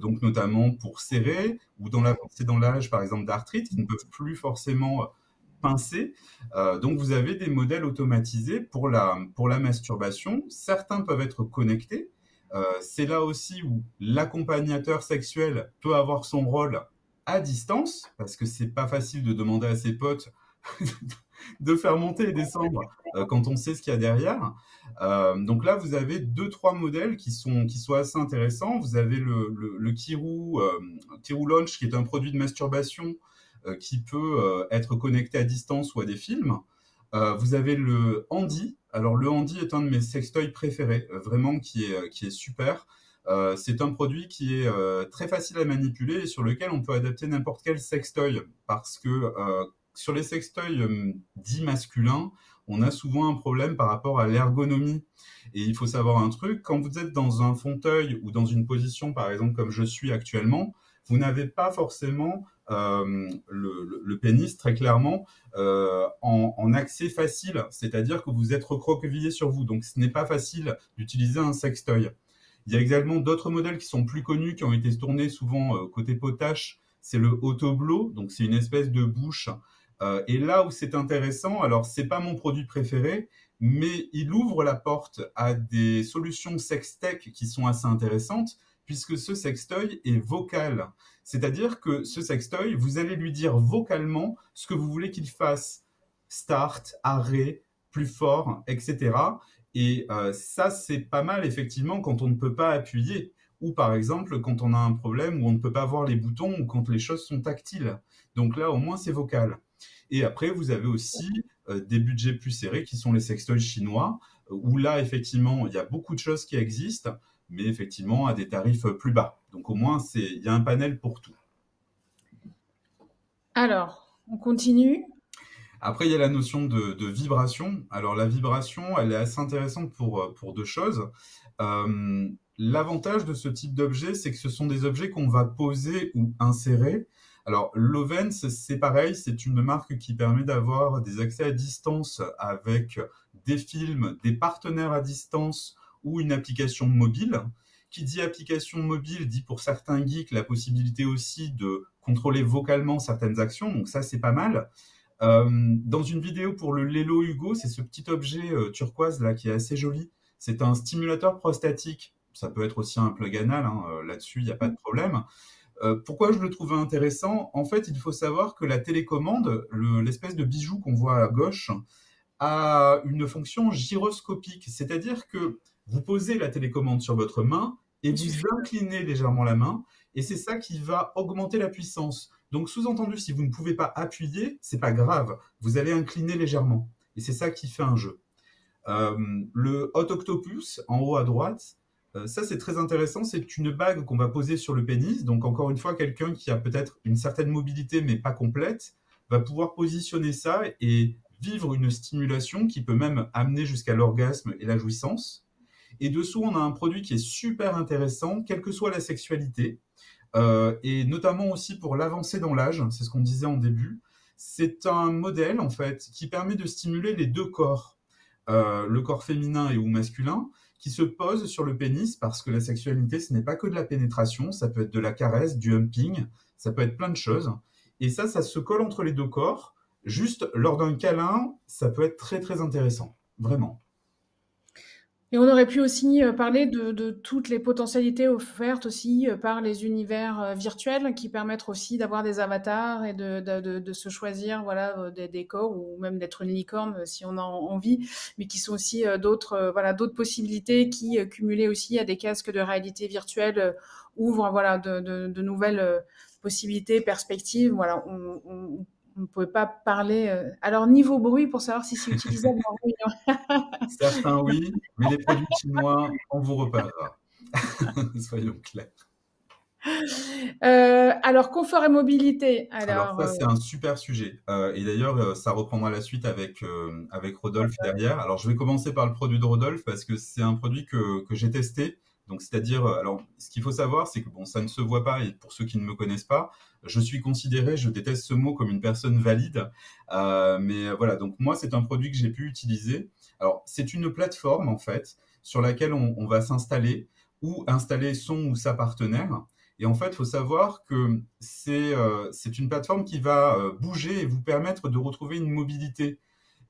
donc notamment pour serrer, ou dans l'avancée dans l'âge, par exemple, d'arthrite, qui ne peuvent plus forcément pincer. Donc vous avez des modèles automatisés pour la masturbation. Certains peuvent être connectés. C'est là aussi où l'accompagnateur sexuel peut avoir son rôle à distance, parce que c'est pas facile de demander à ses potes de faire monter et descendre quand on sait ce qu'il y a derrière. Donc là, vous avez deux, trois modèles qui sont assez intéressants. Vous avez le Kirou Launch, qui est un produit de masturbation qui peut être connecté à distance ou à des films. Vous avez le Handy. Alors le Handy est un de mes sextoys préférés, vraiment qui est super. C'est un produit qui est très facile à manipuler et sur lequel on peut adapter n'importe quel sextoy parce que sur les sextoys dits masculins, on a souvent un problème par rapport à l'ergonomie. Et il faut savoir un truc, quand vous êtes dans un fauteuil ou dans une position, par exemple, comme je suis actuellement, vous n'avez pas forcément le pénis, très clairement, en accès facile. C'est-à-dire que vous êtes recroquevillé sur vous. Donc, ce n'est pas facile d'utiliser un sextoy. Il y a également d'autres modèles qui sont plus connus, qui ont été tournés souvent côté potache. C'est le Autoblow, donc c'est une espèce de bouche. Et là où c'est intéressant, alors c'est pas mon produit préféré, mais il ouvre la porte à des solutions sextech qui sont assez intéressantes, puisque ce sextoy est vocal. C'est-à-dire que ce sextoy, vous allez lui dire vocalement ce que vous voulez qu'il fasse. Start, arrêt, plus fort, etc. Et ça, c'est pas mal, effectivement, quand on ne peut pas appuyer. Ou par exemple, quand on a un problème où on ne peut pas voir les boutons ou quand les choses sont tactiles. Donc là, au moins, c'est vocal. Et après, vous avez aussi des budgets plus serrés qui sont les sextoys chinois, où là, effectivement, il y a beaucoup de choses qui existent, mais effectivement à des tarifs plus bas. Donc au moins, il y a un panel pour tout. Alors, on continue. Après, il y a la notion de vibration. Alors la vibration, elle est assez intéressante pour deux choses. L'avantage de ce type d'objet, c'est que ce sont des objets qu'on va poser ou insérer. Alors, Lovens, c'est pareil, c'est une marque qui permet d'avoir des accès à distance avec des films, des partenaires à distance ou une application mobile. Qui dit application mobile dit pour certains geeks la possibilité aussi de contrôler vocalement certaines actions, donc ça c'est pas mal. Dans une vidéo pour le Lelo Hugo, c'est ce petit objet turquoise là qui est assez joli. C'est un stimulateur prostatique. Ça peut être aussi un plug anal, hein, là-dessus il n'y a pas de problème. Pourquoi je le trouvais intéressant? En fait, il faut savoir que la télécommande, l'espèce de bijou qu'on voit à gauche, a une fonction gyroscopique, c'est-à-dire que vous posez la télécommande sur votre main et vous inclinez légèrement la main, et c'est ça qui va augmenter la puissance. Donc, sous-entendu, si vous ne pouvez pas appuyer, c'est pas grave, vous allez incliner légèrement, et c'est ça qui fait un jeu. Le Hot Octopus, en haut à droite, Ça, c'est très intéressant. C'est une bague qu'on va poser sur le pénis. Donc, encore une fois, quelqu'un qui a peut-être une certaine mobilité, mais pas complète, va pouvoir positionner ça et vivre une stimulation qui peut même amener jusqu'à l'orgasme et la jouissance. Et dessous, on a un produit qui est super intéressant, quelle que soit la sexualité, et notamment aussi pour l'avancée dans l'âge, c'est ce qu'on disait en début. C'est un modèle, en fait, qui permet de stimuler les deux corps, le corps féminin et ou masculin, qui se pose sur le pénis, parce que la sexualité, ce n'est pas que de la pénétration, ça peut être de la caresse, du humping, ça peut être plein de choses. Et ça se colle entre les deux corps. Juste lors d'un câlin, ça peut être très très intéressant, vraiment. Et on aurait pu aussi parler de toutes les potentialités offertes aussi par les univers virtuels qui permettent aussi d'avoir des avatars et de se choisir voilà, des corps ou même d'être une licorne si on a envie, mais qui sont aussi voilà, d'autres possibilités qui, cumulées aussi à des casques de réalité virtuelle, ouvrent voilà, de nouvelles possibilités, perspectives. Voilà, on ne pouvait pas parler. Alors, niveau bruit, pour savoir si c'est utilisable en réunion. Certains oui, mais les produits chinois, on vous reparlera. Soyons clairs. Alors, confort et mobilité. Alors Alors, ça, c'est un super sujet. Et d'ailleurs, ça reprendra la suite avec Rodolphe derrière. Alors, je vais commencer par le produit de Rodolphe parce que c'est un produit que j'ai testé. Donc, c'est-à-dire, alors, ce qu'il faut savoir, c'est que bon, ça ne se voit pas. Et pour ceux qui ne me connaissent pas, je suis considéré, je déteste ce mot, comme une personne valide. Mais voilà, donc moi, c'est un produit que j'ai pu utiliser. Alors, c'est une plateforme, en fait, sur laquelle on va s'installer ou installer son ou sa partenaire. Et en fait, il faut savoir que c'est une plateforme qui va bouger et vous permettre de retrouver une mobilité.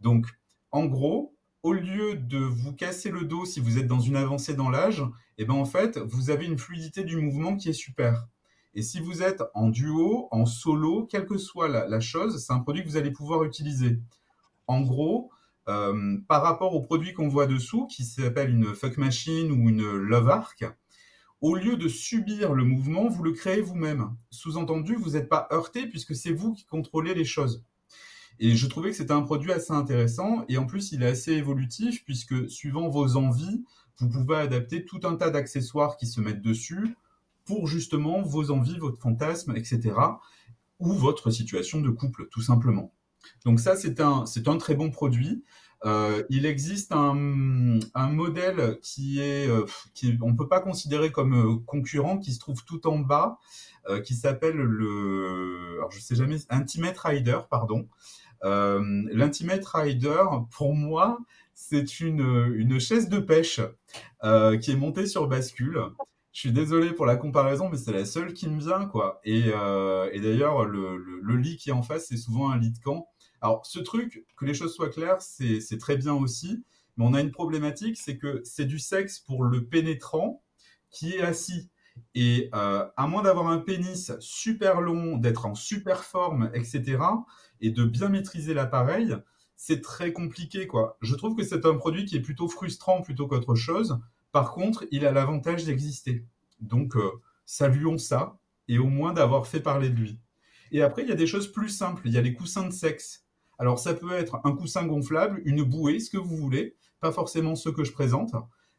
Donc, en gros, au lieu de vous casser le dos si vous êtes dans une avancée dans l'âge, eh ben en fait, vous avez une fluidité du mouvement qui est super. Et si vous êtes en duo, en solo, quelle que soit la chose, c'est un produit que vous allez pouvoir utiliser. En gros, par rapport au produit qu'on voit dessous, qui s'appelle une fuck machine ou une love arc, au lieu de subir le mouvement, vous le créez vous-même. Sous-entendu, vous n'êtes pas heurté puisque c'est vous qui contrôlez les choses. Et je trouvais que c'était un produit assez intéressant et en plus il est assez évolutif puisque suivant vos envies, vous pouvez adapter tout un tas d'accessoires qui se mettent dessus pour justement vos envies, votre fantasme, etc. ou votre situation de couple, tout simplement. Donc ça, c'est un très bon produit. Il existe un modèle on ne peut pas considérer comme concurrent, qui se trouve tout en bas, qui s'appelle alors je sais jamais, Intimate Rider, pardon. L'Intimate Rider, pour moi, c'est une chaise de pêche qui est montée sur bascule. Je suis désolé pour la comparaison, mais c'est la seule qui me vient, quoi. Et d'ailleurs, le lit qui est en face, c'est souvent un lit de camp. Alors, ce truc, que les choses soient claires, c'est très bien aussi, mais on a une problématique, c'est que c'est du sexe pour le pénétrant qui est assis. Et à moins d'avoir un pénis super long, d'être en super forme, etc., et de bien maîtriser l'appareil, c'est très compliqué, quoi. Je trouve que c'est un produit qui est plutôt frustrant plutôt qu'autre chose. Par contre, il a l'avantage d'exister. Donc, saluons ça, et au moins d'avoir fait parler de lui. Et après, il y a des choses plus simples. Il y a les coussins de sexe. Alors, ça peut être un coussin gonflable, une bouée, ce que vous voulez. Pas forcément ce que je présente.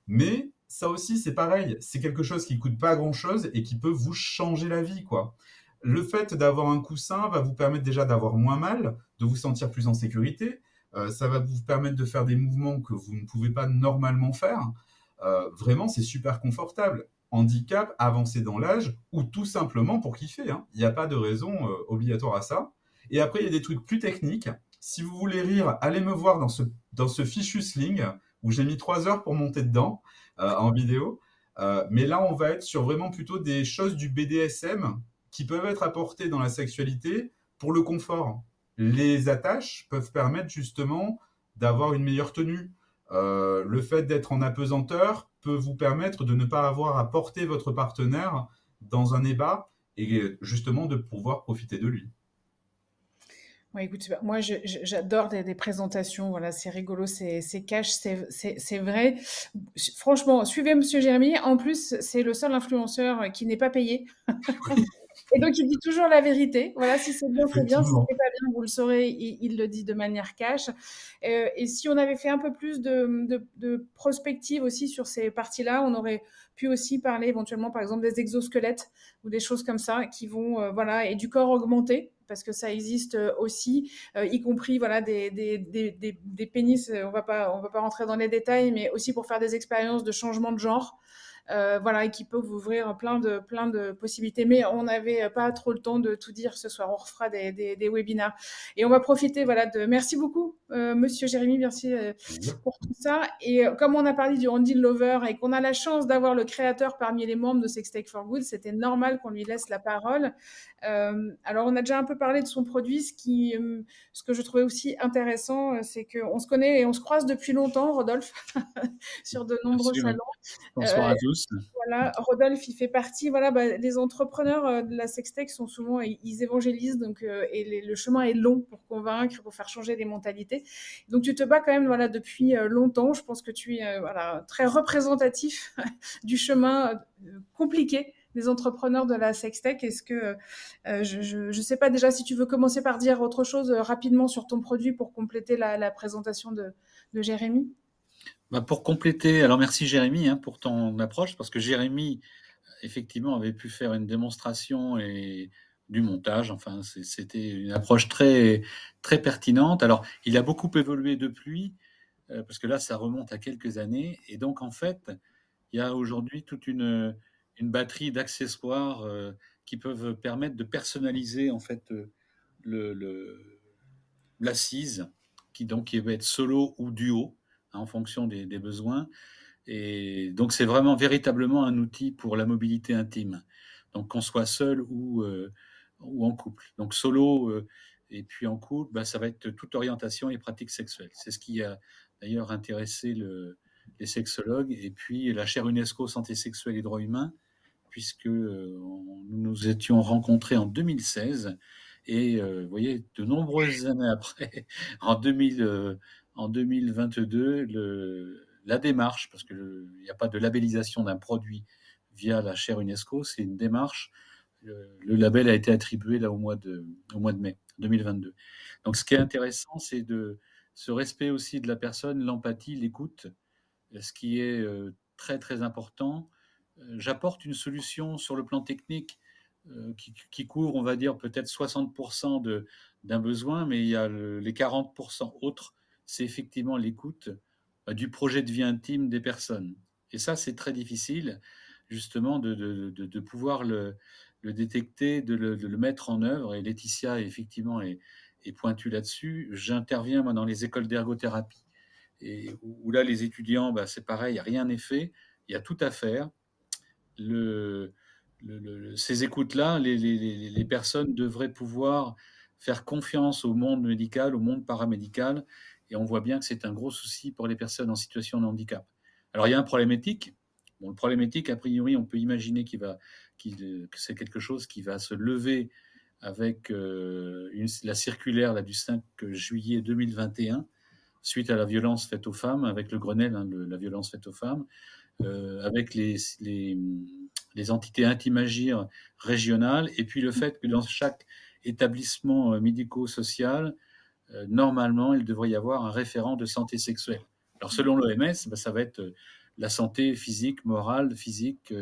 Mais ça aussi, c'est pareil. C'est quelque chose qui coûte pas grand-chose et qui peut vous changer la vie, quoi. Le fait d'avoir un coussin va vous permettre déjà d'avoir moins mal, de vous sentir plus en sécurité. Ça va vous permettre de faire des mouvements que vous ne pouvez pas normalement faire. Vraiment, c'est super confortable. Handicap, avancé dans l'âge, ou tout simplement pour kiffer, hein. Il n'y a pas de raison obligatoire à ça. Et après, il y a des trucs plus techniques. Si vous voulez rire, allez me voir dans ce fichu sling, où j'ai mis 3 heures pour monter dedans, en vidéo. Mais là, on va être sur vraiment plutôt des choses du BDSM qui peuvent être apportées dans la sexualité pour le confort. Les attaches peuvent permettre justement d'avoir une meilleure tenue. Le fait d'être en apesanteur peut vous permettre de ne pas avoir à porter votre partenaire dans un ébat et justement de pouvoir profiter de lui. Ouais, écoute, moi j'adore des présentations, voilà, c'est rigolo, c'est cash, c'est vrai. Franchement, suivez Monsieur Jérémy. En plus, c'est le seul influenceur qui n'est pas payé. Et donc, il dit toujours la vérité. Voilà, si c'est bien, c'est bien. Si Effectivement. c'est pas bien, vous le saurez, il le dit de manière cash. Et si on avait fait un peu plus de prospective aussi sur ces parties-là, on aurait pu aussi parler éventuellement, par exemple, des exosquelettes ou des choses comme ça qui vont, voilà, et du corps augmenté, parce que ça existe aussi, y compris, voilà, des pénis. On va pas rentrer dans les détails, mais aussi pour faire des expériences de changement de genre. Voilà, et qui peuvent ouvrir plein de possibilités. Mais on n'avait pas trop le temps de tout dire ce soir. On refera des webinaires. Et on va profiter, voilà, Merci beaucoup, Monsieur Jérémy, merci pour tout ça. Et comme on a parlé du Andy Lover et qu'on a la chance d'avoir le créateur parmi les membres de Sextech for Good, c'était normal qu'on lui laisse la parole. Alors, on a déjà un peu parlé de son produit. Ce que je trouvais aussi intéressant, c'est qu'on se connaît et on se croise depuis longtemps, Rodolphe, sur de Bien nombreux sûr. salons. Bonsoir à tous. Voilà, Rodolphe, il fait partie. Voilà, les entrepreneurs de la sextech sont souvent, ils évangélisent, donc et le chemin est long pour convaincre, pour faire changer les mentalités. Donc tu te bats quand même, voilà, depuis longtemps. Je pense que tu es voilà très représentatif du chemin compliqué des entrepreneurs de la sextech. Est-ce que je sais pas déjà si tu veux commencer par dire autre chose rapidement sur ton produit pour compléter la présentation de Jérémy? Bah, pour compléter, alors merci Jérémy pour ton approche, parce que Jérémy, effectivement, avait pu faire une démonstration et du montage. Enfin, c'était une approche très, très pertinente. Alors, il a beaucoup évolué depuis, parce que là, ça remonte à quelques années. Et donc, en fait, il y a aujourd'hui toute une batterie d'accessoires qui peuvent permettre de personnaliser, en fait, l'assise, qui va être solo ou duo, en fonction des besoins. Et donc, c'est vraiment véritablement un outil pour la mobilité intime. Donc, qu'on soit seul ou en couple. Donc, solo et puis en couple, bah, ça va être toute orientation et pratique sexuelle. C'est ce qui a d'ailleurs intéressé les sexologues et puis la chaire UNESCO Santé sexuelle et droits humains, puisque nous nous étions rencontrés en 2016 et vous voyez, de nombreuses années après, en 2022, la démarche, parce qu'il n'y a pas de labellisation d'un produit via la chaire UNESCO, c'est une démarche. Le label a été attribué là au mois de mai 2022. Donc ce qui est intéressant, c'est de ce respect aussi de la personne, l'empathie, l'écoute, ce qui est très très important. J'apporte une solution sur le plan technique qui couvre, on va dire, peut-être 60% d'un besoin, mais il y a les 40% autres, c'est effectivement l'écoute du projet de vie intime des personnes. Et ça, c'est très difficile, justement, de pouvoir le détecter, de le mettre en œuvre. Et Laetitia, effectivement, est pointue là-dessus. J'interviens, moi, dans les écoles d'ergothérapie, et où là, les étudiants, c'est pareil, rien n'est fait, il y a tout à faire. Ces écoutes-là, les personnes devraient pouvoir faire confiance au monde médical, au monde paramédical, et on voit bien que c'est un gros souci pour les personnes en situation de handicap. Alors il y a un problème éthique. Bon, le problème éthique, a priori, on peut imaginer que c'est quelque chose qui va se lever avec la circulaire là, du 5 juillet 2021, suite à la violence faite aux femmes, avec le Grenelle, la violence faite aux femmes, avec les entités Intimagir régionales, et puis le fait que dans chaque établissement médico-social, normalement, il devrait y avoir un référent de santé sexuelle. Alors, selon l'OMS, ça va être la santé physique, morale, physique,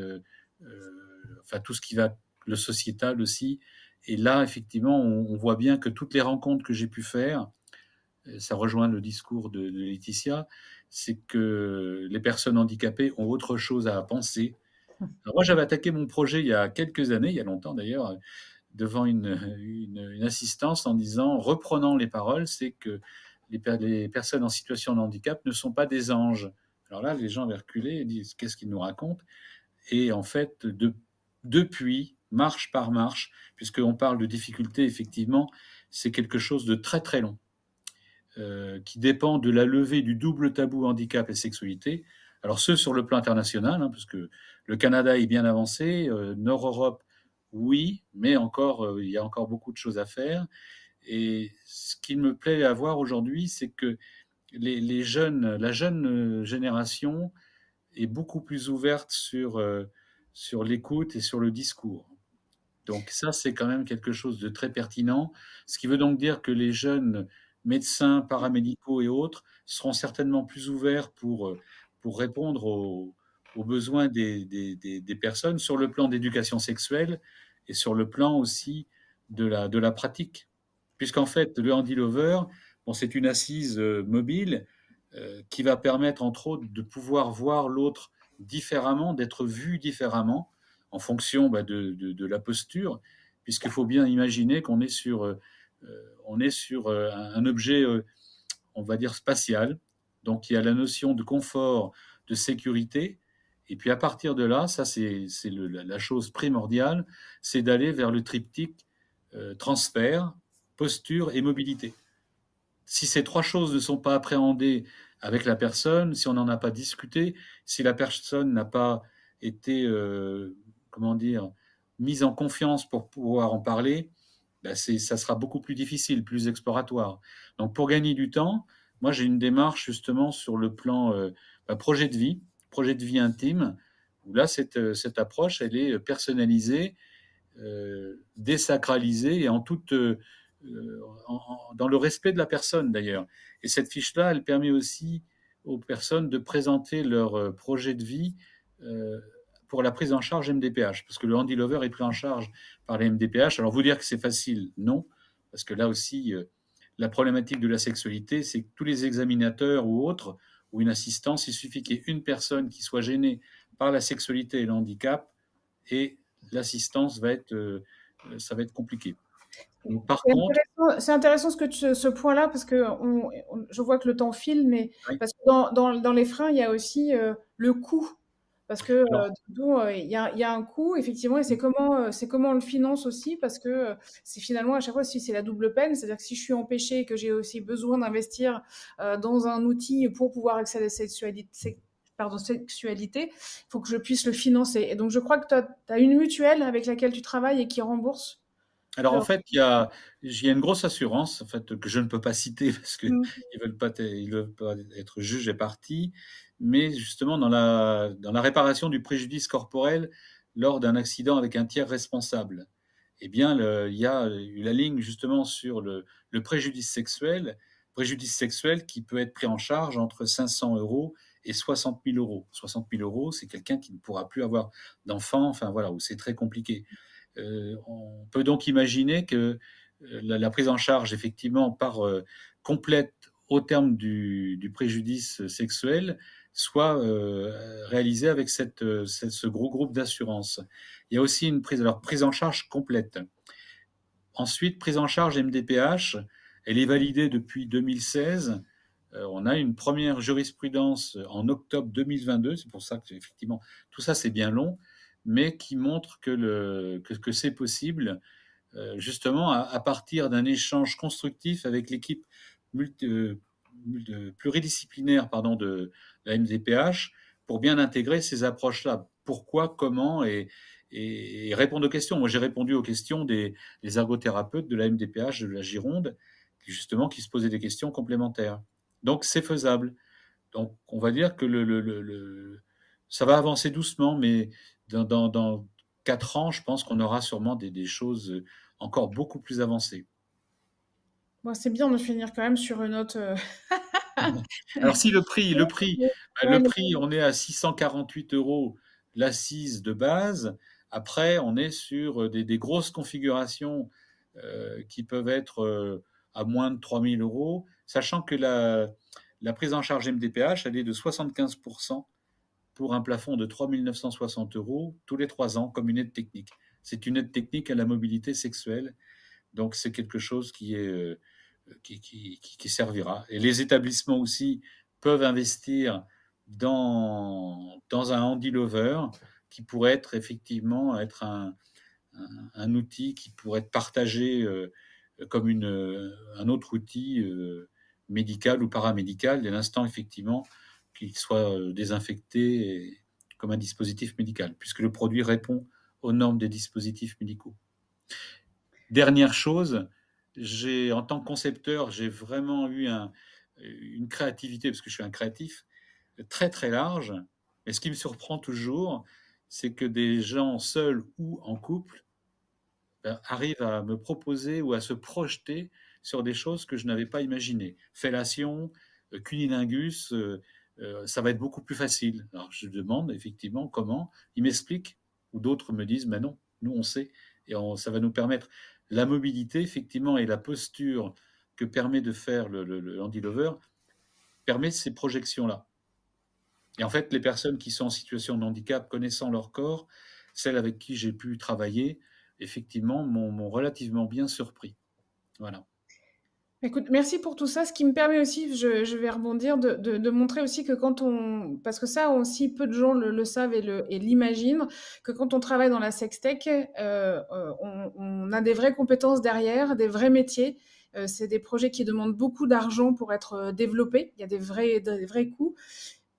enfin tout ce qui va, le sociétal aussi. Et là, effectivement, on voit bien que toutes les rencontres que j'ai pu faire, ça rejoint le discours de Laetitia, c'est que les personnes handicapées ont autre chose à penser. Alors moi, j'avais attaqué mon projet il y a quelques années, il y a longtemps d'ailleurs, devant une assistance en disant, reprenant les paroles, c'est que les personnes en situation de handicap ne sont pas des anges. Alors là, les gens avaient reculé et disent, qu'est-ce qu'ils nous racontent? Et en fait, depuis, marche par marche, puisqu'on parle de difficultés, effectivement, c'est quelque chose de très très long. Qui dépend de la levée du double tabou handicap et sexualité. Alors ceux sur le plan international, parce que le Canada est bien avancé, Nord-Europe, oui, mais encore, il y a encore beaucoup de choses à faire. Et ce qu'il me plaît à voir aujourd'hui, c'est que la jeune génération est beaucoup plus ouverte sur l'écoute et sur le discours. Donc ça, c'est quand même quelque chose de très pertinent, ce qui veut donc dire que les jeunes médecins, paramédicaux et autres seront certainement plus ouverts pour répondre aux besoins des personnes sur le plan d'éducation sexuelle et sur le plan aussi de la pratique. Puisqu'en fait, le Handy Lover, bon, c'est une assise mobile qui va permettre, entre autres, de pouvoir voir l'autre différemment, d'être vu différemment en fonction de la posture, puisqu'il faut bien imaginer qu'on est sur un objet, on va dire, spatial. Donc il y a la notion de confort, de sécurité, et puis à partir de là, ça c'est la chose primordiale, c'est d'aller vers le triptyque transfert, posture et mobilité. Si ces trois choses ne sont pas appréhendées avec la personne, si on n'en a pas discuté, si la personne n'a pas été, comment dire, mise en confiance pour pouvoir en parler, ben ça sera beaucoup plus difficile, plus exploratoire. Donc pour gagner du temps, moi j'ai une démarche justement sur le plan projet de vie intime, où là cette approche, elle est personnalisée, désacralisée et en toute dans le respect de la personne d'ailleurs. Et cette fiche-là, elle permet aussi aux personnes de présenter leur projet de vie pour la prise en charge MDPH, parce que le Handy Lover est pris en charge par les MDPH. Alors vous dire que c'est facile, non, parce que là aussi, la problématique de la sexualité, c'est que tous les examinateurs ou autres, ou une assistance, il suffit qu'il y ait une personne qui soit gênée par la sexualité et le handicap, et l'assistance ça va être compliqué. Par contre, c'est intéressant ce point-là, parce que je vois que le temps file, mais oui. parce que dans les freins, il y a aussi le coût. Parce que il y a un coût, effectivement, et c'est comment on le finance aussi, parce que c'est finalement à chaque fois, si c'est la double peine, c'est-à-dire que si je suis empêchée et que j'ai aussi besoin d'investir dans un outil pour pouvoir accéder à cette sexualité, il faut que je puisse le financer. Et donc, je crois que tu as une mutuelle avec laquelle tu travailles et qui rembourse. Alors en fait, il y a une grosse assurance en fait, que je ne peux pas citer parce qu'ils ne veulent pas être juges et parties, mais justement dans la réparation du préjudice corporel lors d'un accident avec un tiers responsable. Eh bien, il y a la ligne justement sur le préjudice sexuel qui peut être pris en charge entre 500 € et 60 000 €. 60 000 €, c'est quelqu'un qui ne pourra plus avoir d'enfant, enfin voilà, où c'est très compliqué. On peut donc imaginer que la prise en charge, effectivement, complète au terme du préjudice sexuel, soit réalisée avec ce gros groupe d'assurance. Il y a aussi une prise en charge complète. Ensuite, prise en charge MDPH, elle est validée depuis 2016. On a une première jurisprudence en octobre 2022, c'est pour ça que effectivement tout ça c'est bien long, mais qui montre que c'est possible, justement à partir d'un échange constructif avec l'équipe pluridisciplinaire de la MDPH pour bien intégrer ces approches-là. Pourquoi, comment et répondre aux questions. Moi, j'ai répondu aux questions des ergothérapeutes de la MDPH de la Gironde, justement, qui se posaient des questions complémentaires. Donc, c'est faisable. Donc, on va dire que ça va avancer doucement, mais dans 4 ans, je pense qu'on aura sûrement des choses encore beaucoup plus avancées. Bon, c'est bien de finir quand même sur une note. Alors, si le prix, on est à 648 € l'assise de base. Après, on est sur des grosses configurations qui peuvent être à moins de 3 000 €, sachant que la prise en charge MDPH, elle est de 75% pour un plafond de 3 960 € tous les 3 ans comme une aide technique. C'est une aide technique à la mobilité sexuelle, donc c'est quelque chose qui servira. Et les établissements aussi peuvent investir dans un Handy Lover qui pourrait être effectivement un outil qui pourrait être partagé comme un autre outil médical ou paramédical, dès l'instant effectivement qu'il soit désinfecté comme un dispositif médical, puisque le produit répond aux normes des dispositifs médicaux. Dernière chose, en tant que concepteur, j'ai vraiment eu une créativité, parce que je suis un créatif, très très large. Et ce qui me surprend toujours, c'est que des gens seuls ou en couple arrive à me proposer ou à se projeter sur des choses que je n'avais pas imaginées. Fellation, cunilingus, ça va être beaucoup plus facile. Alors je demande effectivement comment, ils m'expliquent, ou d'autres me disent, ben non, nous on sait, et ça va nous permettre la mobilité effectivement et la posture que permet de faire le Andy Lover, permet ces projections-là. Et en fait, les personnes qui sont en situation de handicap, connaissant leur corps, celles avec qui j'ai pu travailler, effectivement, m'ont relativement bien surpris. Voilà. Écoute, merci pour tout ça. Ce qui me permet aussi, je vais rebondir, de montrer aussi que quand on... Parce que ça aussi, peu de gens le savent et l'imaginent, que quand on travaille dans la sextech, on a des vraies compétences derrière, des vrais métiers. C'est des projets qui demandent beaucoup d'argent pour être développés. Il y a des vrais coûts.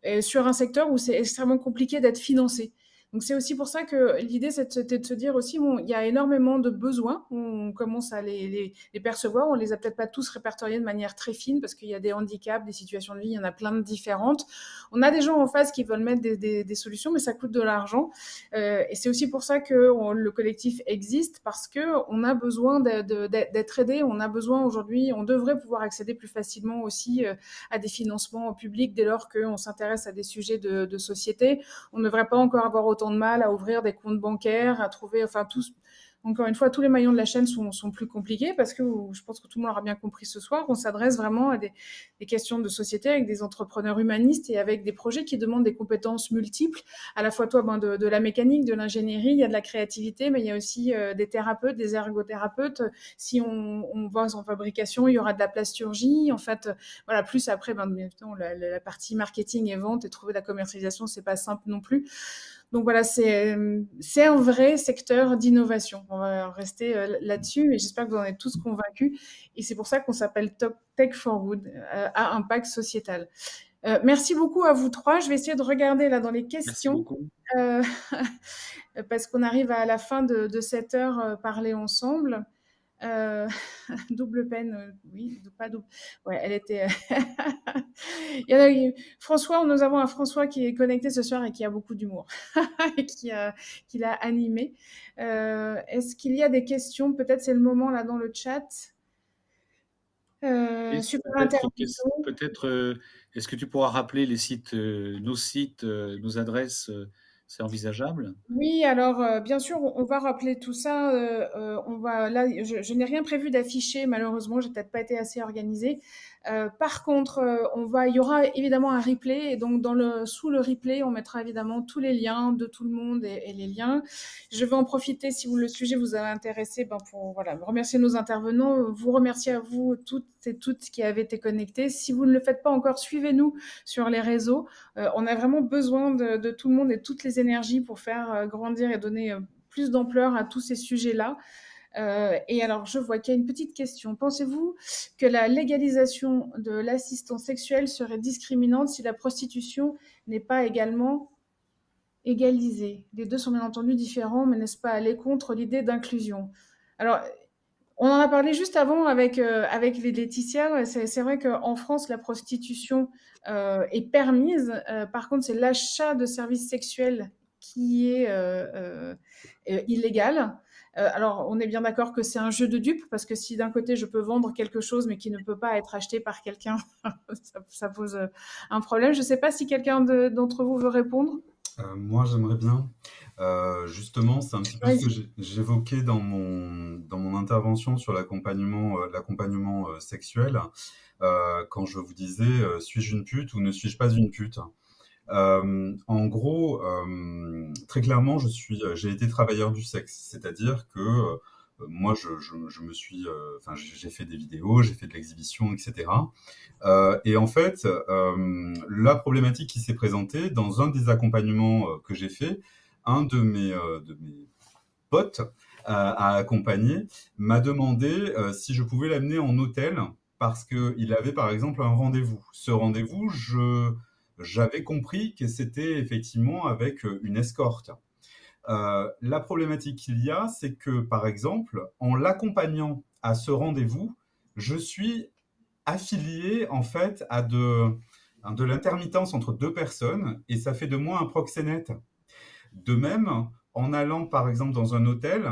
Et sur un secteur où c'est extrêmement compliqué d'être financé. Donc c'est aussi pour ça que l'idée, c'était de se dire aussi, bon, il y a énormément de besoins, on commence à les percevoir, on les a peut-être pas tous répertoriés de manière très fine, parce qu'il y a des handicaps, des situations de vie, il y en a plein de différentes. On a des gens en face qui veulent mettre des solutions, mais ça coûte de l'argent. Et c'est aussi pour ça que le collectif existe, parce qu'on a besoin d'être aidé, on a besoin aujourd'hui, on devrait pouvoir accéder plus facilement aussi à des financements publics dès lors qu'on s'intéresse à des sujets de société. On ne devrait pas encore avoir autant de mal à ouvrir des comptes bancaires, à trouver, enfin, encore une fois, tous les maillons de la chaîne sont plus compliqués parce que je pense que tout le monde aura bien compris ce soir. On s'adresse vraiment à des questions de société avec des entrepreneurs humanistes et avec des projets qui demandent des compétences multiples, à la fois de la mécanique, de l'ingénierie, il y a de la créativité, mais il y a aussi des thérapeutes, des ergothérapeutes. Si on va en fabrication, il y aura de la plasturgie. En fait, voilà, plus après, la partie marketing et vente et trouver la commercialisation, c'est pas simple non plus. Donc voilà, c'est un vrai secteur d'innovation. On va rester là-dessus et j'espère que vous en êtes tous convaincus. Et c'est pour ça qu'on s'appelle Tech for Good, à impact sociétal. Merci beaucoup à vous trois. Je vais essayer de regarder là dans les questions. Parce qu'on arrive à la fin de cette heure parler ensemble. Double peine, oui, pas double. Ouais, elle était. Il y en a, François, nous avons un François qui est connecté ce soir et qui a beaucoup d'humour et qui l'a animé. Est-ce qu'il y a des questions? Peut-être c'est le moment là dans le chat. Super intéressant. Peut-être, est-ce que tu pourras rappeler les sites, nos sites, nos adresses? C'est envisageable? Oui, alors bien sûr, on va rappeler tout ça. Là, je n'ai rien prévu d'afficher, malheureusement, j'ai peut-être pas été assez organisée. Par contre, il y aura évidemment un replay, et donc sous le replay, on mettra évidemment tous les liens de tout le monde et les liens. Je vais en profiter, si le sujet vous a intéressé, pour remercier nos intervenants, vous remercier à vous toutes et toutes qui avez été connectés. Si vous ne le faites pas encore, suivez-nous sur les réseaux. On a vraiment besoin de tout le monde et toutes les énergies pour faire grandir et donner plus d'ampleur à tous ces sujets-là. Et alors, je vois qu'il y a une petite question. Pensez-vous que la légalisation de l'assistance sexuelle serait discriminante si la prostitution n'est pas également égalisée? Les deux sont bien entendu différents, mais n'est-ce pas aller contre l'idée d'inclusion? Alors, on en a parlé juste avant avec les Laetitia. C'est vrai qu'en France, la prostitution est permise. Par contre, c'est l'achat de services sexuels qui est illégal. Alors, on est bien d'accord que c'est un jeu de dupes, parce que si d'un côté, je peux vendre quelque chose, mais qui ne peut pas être acheté par quelqu'un, ça pose un problème. Je ne sais pas si quelqu'un d'entre vous veut répondre. Moi, j'aimerais bien. Justement, c'est un petit peu ce que j'évoquais dans mon intervention sur l'accompagnement sexuel, quand je vous disais suis-je une pute ou ne suis-je pas une pute? En gros, très clairement, j'ai été travailleur du sexe, c'est-à-dire que moi, je me suis, j'ai fait des vidéos, j'ai fait de l'exhibition, etc. Et en fait, la problématique qui s'est présentée dans un des accompagnements que j'ai fait, un de mes potes à accompagner m'a demandé si je pouvais l'amener en hôtel parce qu'il avait par exemple un rendez-vous. Ce rendez-vous, j'avais compris que c'était effectivement avec une escorte. La problématique qu'il y a, c'est que, par exemple, en l'accompagnant à ce rendez-vous, je suis affilié, en fait, à de l'intermittence entre deux personnes, et ça fait de moi un proxénète. De même, en allant, par exemple, dans un hôtel,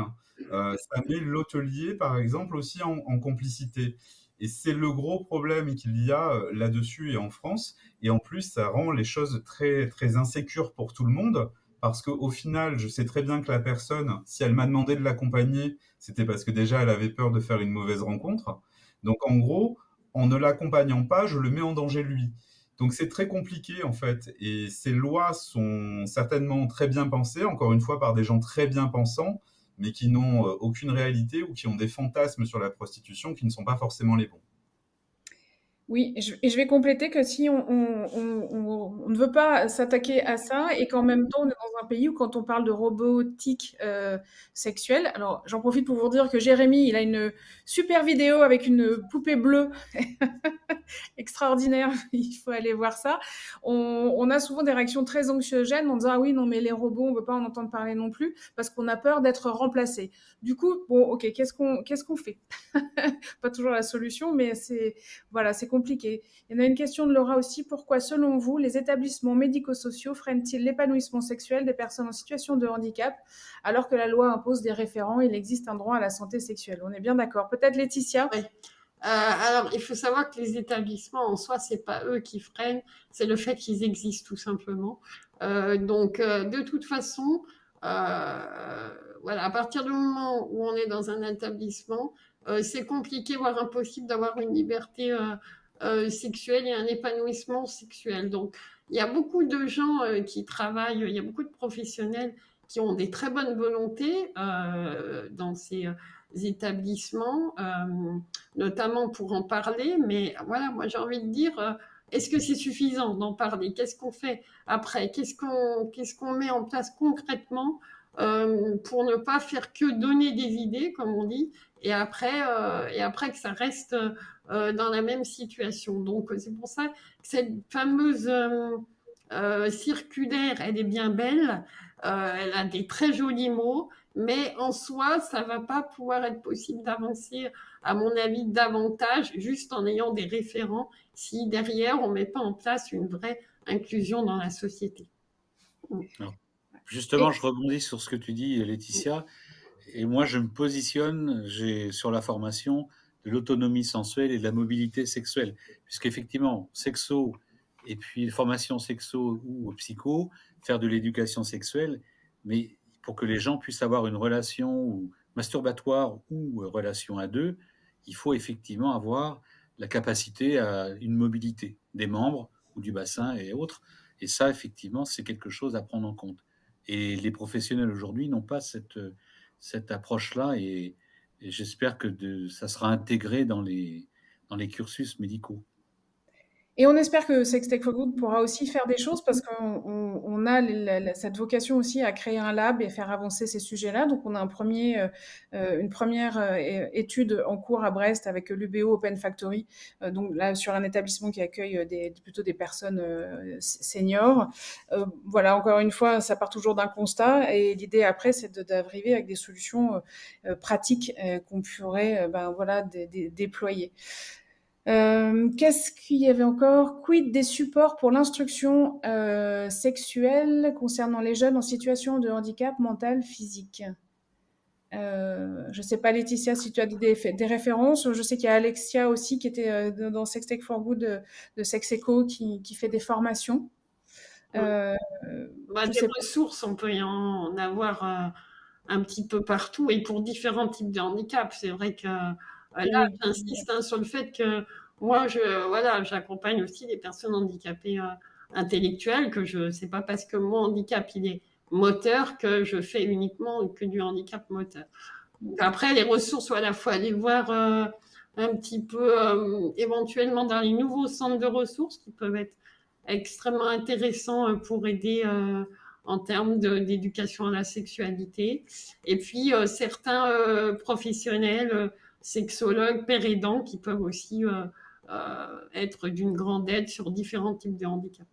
Ça met l'hôtelier, par exemple, aussi en complicité. Et c'est le gros problème qu'il y a là-dessus et en France. Et en plus, ça rend les choses très, très insécures pour tout le monde. Parce qu'au final, je sais très bien que la personne, si elle m'a demandé de l'accompagner, c'était parce que déjà, elle avait peur de faire une mauvaise rencontre. Donc, en gros, en ne l'accompagnant pas, je le mets en danger lui. Donc, c'est très compliqué, en fait. Et ces lois sont certainement très bien pensées, encore une fois, par des gens très bien pensants, mais qui n'ont aucune réalité ou qui ont des fantasmes sur la prostitution qui ne sont pas forcément les bons. Oui, et je vais compléter que si on ne veut pas s'attaquer à ça et qu'en même temps on est dans un pays où quand on parle de robotique sexuelle, alors j'en profite pour vous dire que Jérémy, il a une super vidéo avec une poupée bleue extraordinaire, il faut aller voir ça. On a souvent des réactions très anxiogènes en disant ah oui non mais les robots on veut pas en entendre parler non plus parce qu'on a peur d'être remplacé. Du coup bon ok qu'est-ce qu'on fait? Pas toujours la solution mais c'est voilà c'est compliqué. Il y en a une question de Laura aussi, pourquoi selon vous les établissements médico-sociaux freinent-ils l'épanouissement sexuel des personnes en situation de handicap alors que la loi impose des référents, il existe un droit à la santé sexuelle. On est bien d'accord. Peut-être Laetitia? Oui. Alors, il faut savoir que les établissements en soi, c'est pas eux qui freinent, c'est le fait qu'ils existent tout simplement. De toute façon, voilà, à partir du moment où on est dans un établissement, c'est compliqué, voire impossible d'avoir une liberté sexuelle et un épanouissement sexuel. Donc, il y a beaucoup de gens qui travaillent, il y a beaucoup de professionnels qui ont des très bonnes volontés dans ces établissements, notamment pour en parler. Mais voilà, moi j'ai envie de dire, est-ce que c'est suffisant d'en parler? Qu'est-ce qu'on fait après? Qu'est-ce qu'on met en place concrètement pour ne pas faire que donner des idées, comme on dit, et après que ça reste dans la même situation. Donc c'est pour ça que cette fameuse circulaire, elle est bien belle, elle a des très jolis mots, mais en soi, ça ne va pas pouvoir être possible d'avancer, à mon avis, davantage, juste en ayant des référents, si derrière, on ne met pas en place une vraie inclusion dans la société. Alors, justement, je rebondis sur ce que tu dis, Laetitia, et moi, je me positionne sur la formation de l'autonomie sensuelle et de la mobilité sexuelle, puisqu'effectivement, sexo et puis formation sexo ou psycho, faire de l'éducation sexuelle, mais pour que les gens puissent avoir une relation masturbatoire ou relation à deux, il faut effectivement avoir la capacité à une mobilité des membres ou du bassin et autres. Et ça, effectivement, c'est quelque chose à prendre en compte. Et les professionnels aujourd'hui n'ont pas cette approche-là et j'espère que ça sera intégré dans les cursus médicaux. Et on espère que Sextech for Good pourra aussi faire des choses parce qu'on a cette vocation aussi à créer un lab et faire avancer ces sujets-là. Donc, on a une première étude en cours à Brest avec l'UBO Open Factory, donc là sur un établissement qui accueille plutôt des personnes seniors. Voilà, encore une fois, ça part toujours d'un constat et l'idée après, c'est d'arriver avec des solutions pratiques qu'on pourrait déployer. Qu'est-ce qu'il y avait encore? Quid des supports pour l'instruction sexuelle concernant les jeunes en situation de handicap mental, physique? Je ne sais pas, Laetitia, si tu as des références. Je sais qu'il y a Alexia aussi qui était dans Sextech for Good de Sexeco qui fait des formations. Des ressources, on peut y en avoir un petit peu partout et pour différents types de handicaps. C'est vrai que là, j'insiste sur le fait que moi, j'accompagne aussi des personnes handicapées intellectuelles, que je sais pas parce que mon handicap, il est moteur, que je fais uniquement que du handicap moteur. Donc après, les ressources, voilà, faut aller voir un petit peu éventuellement dans les nouveaux centres de ressources qui peuvent être extrêmement intéressants pour aider en termes d'éducation à la sexualité. Et puis, certains professionnels, sexologues, pères aidants, qui peuvent aussi être d'une grande aide sur différents types de handicaps.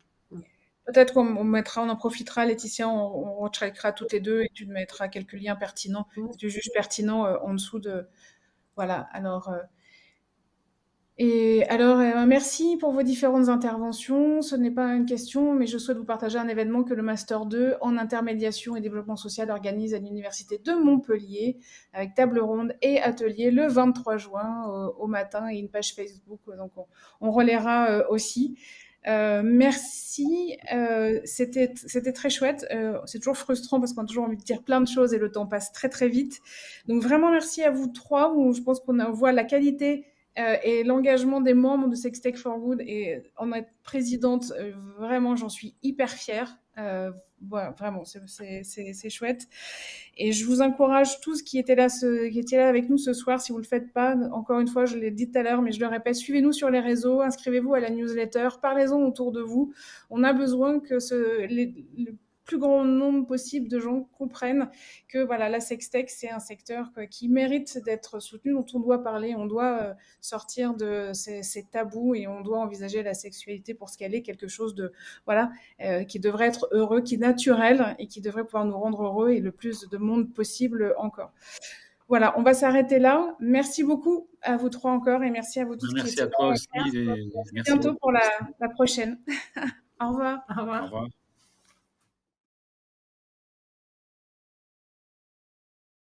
Peut-être qu'on on en profitera, Laetitia, on recheckera toutes les deux et tu mettras quelques liens pertinents, que tu juges pertinents en dessous de... Voilà, alors... Et alors, merci pour vos différentes interventions. Ce n'est pas une question, mais je souhaite vous partager un événement que le Master 2 en intermédiation et développement social organise à l'Université de Montpellier, avec table ronde et atelier le 23 juin au matin et une page Facebook. Donc, on relaiera aussi. Merci, c'était très chouette. C'est toujours frustrant parce qu'on a toujours envie de dire plein de choses et le temps passe très très vite. Donc vraiment merci à vous trois. Je pense qu'on voit la qualité et l'engagement des membres de Sextech for Good. Et en être présidente, vraiment j'en suis hyper fière. Voilà, vraiment, c'est chouette. Et je vous encourage tous qui étaient là avec nous ce soir, si vous ne le faites pas, encore une fois, je l'ai dit tout à l'heure, mais je le répète, suivez-nous sur les réseaux, inscrivez-vous à la newsletter, parlez-en autour de vous. On a besoin que le plus grand nombre possible de gens comprennent que voilà, la sextech, c'est un secteur qui mérite d'être soutenu, dont on doit parler, on doit sortir de ces tabous et on doit envisager la sexualité pour ce qu'elle est, quelque chose de voilà, qui devrait être heureux, qui est naturel et qui devrait pouvoir nous rendre heureux et le plus de monde possible encore. Voilà, on va s'arrêter là. Merci beaucoup à vous trois encore et merci à vous tous. Merci à toi aussi. À bientôt pour la prochaine. Au revoir. Au revoir. Au revoir.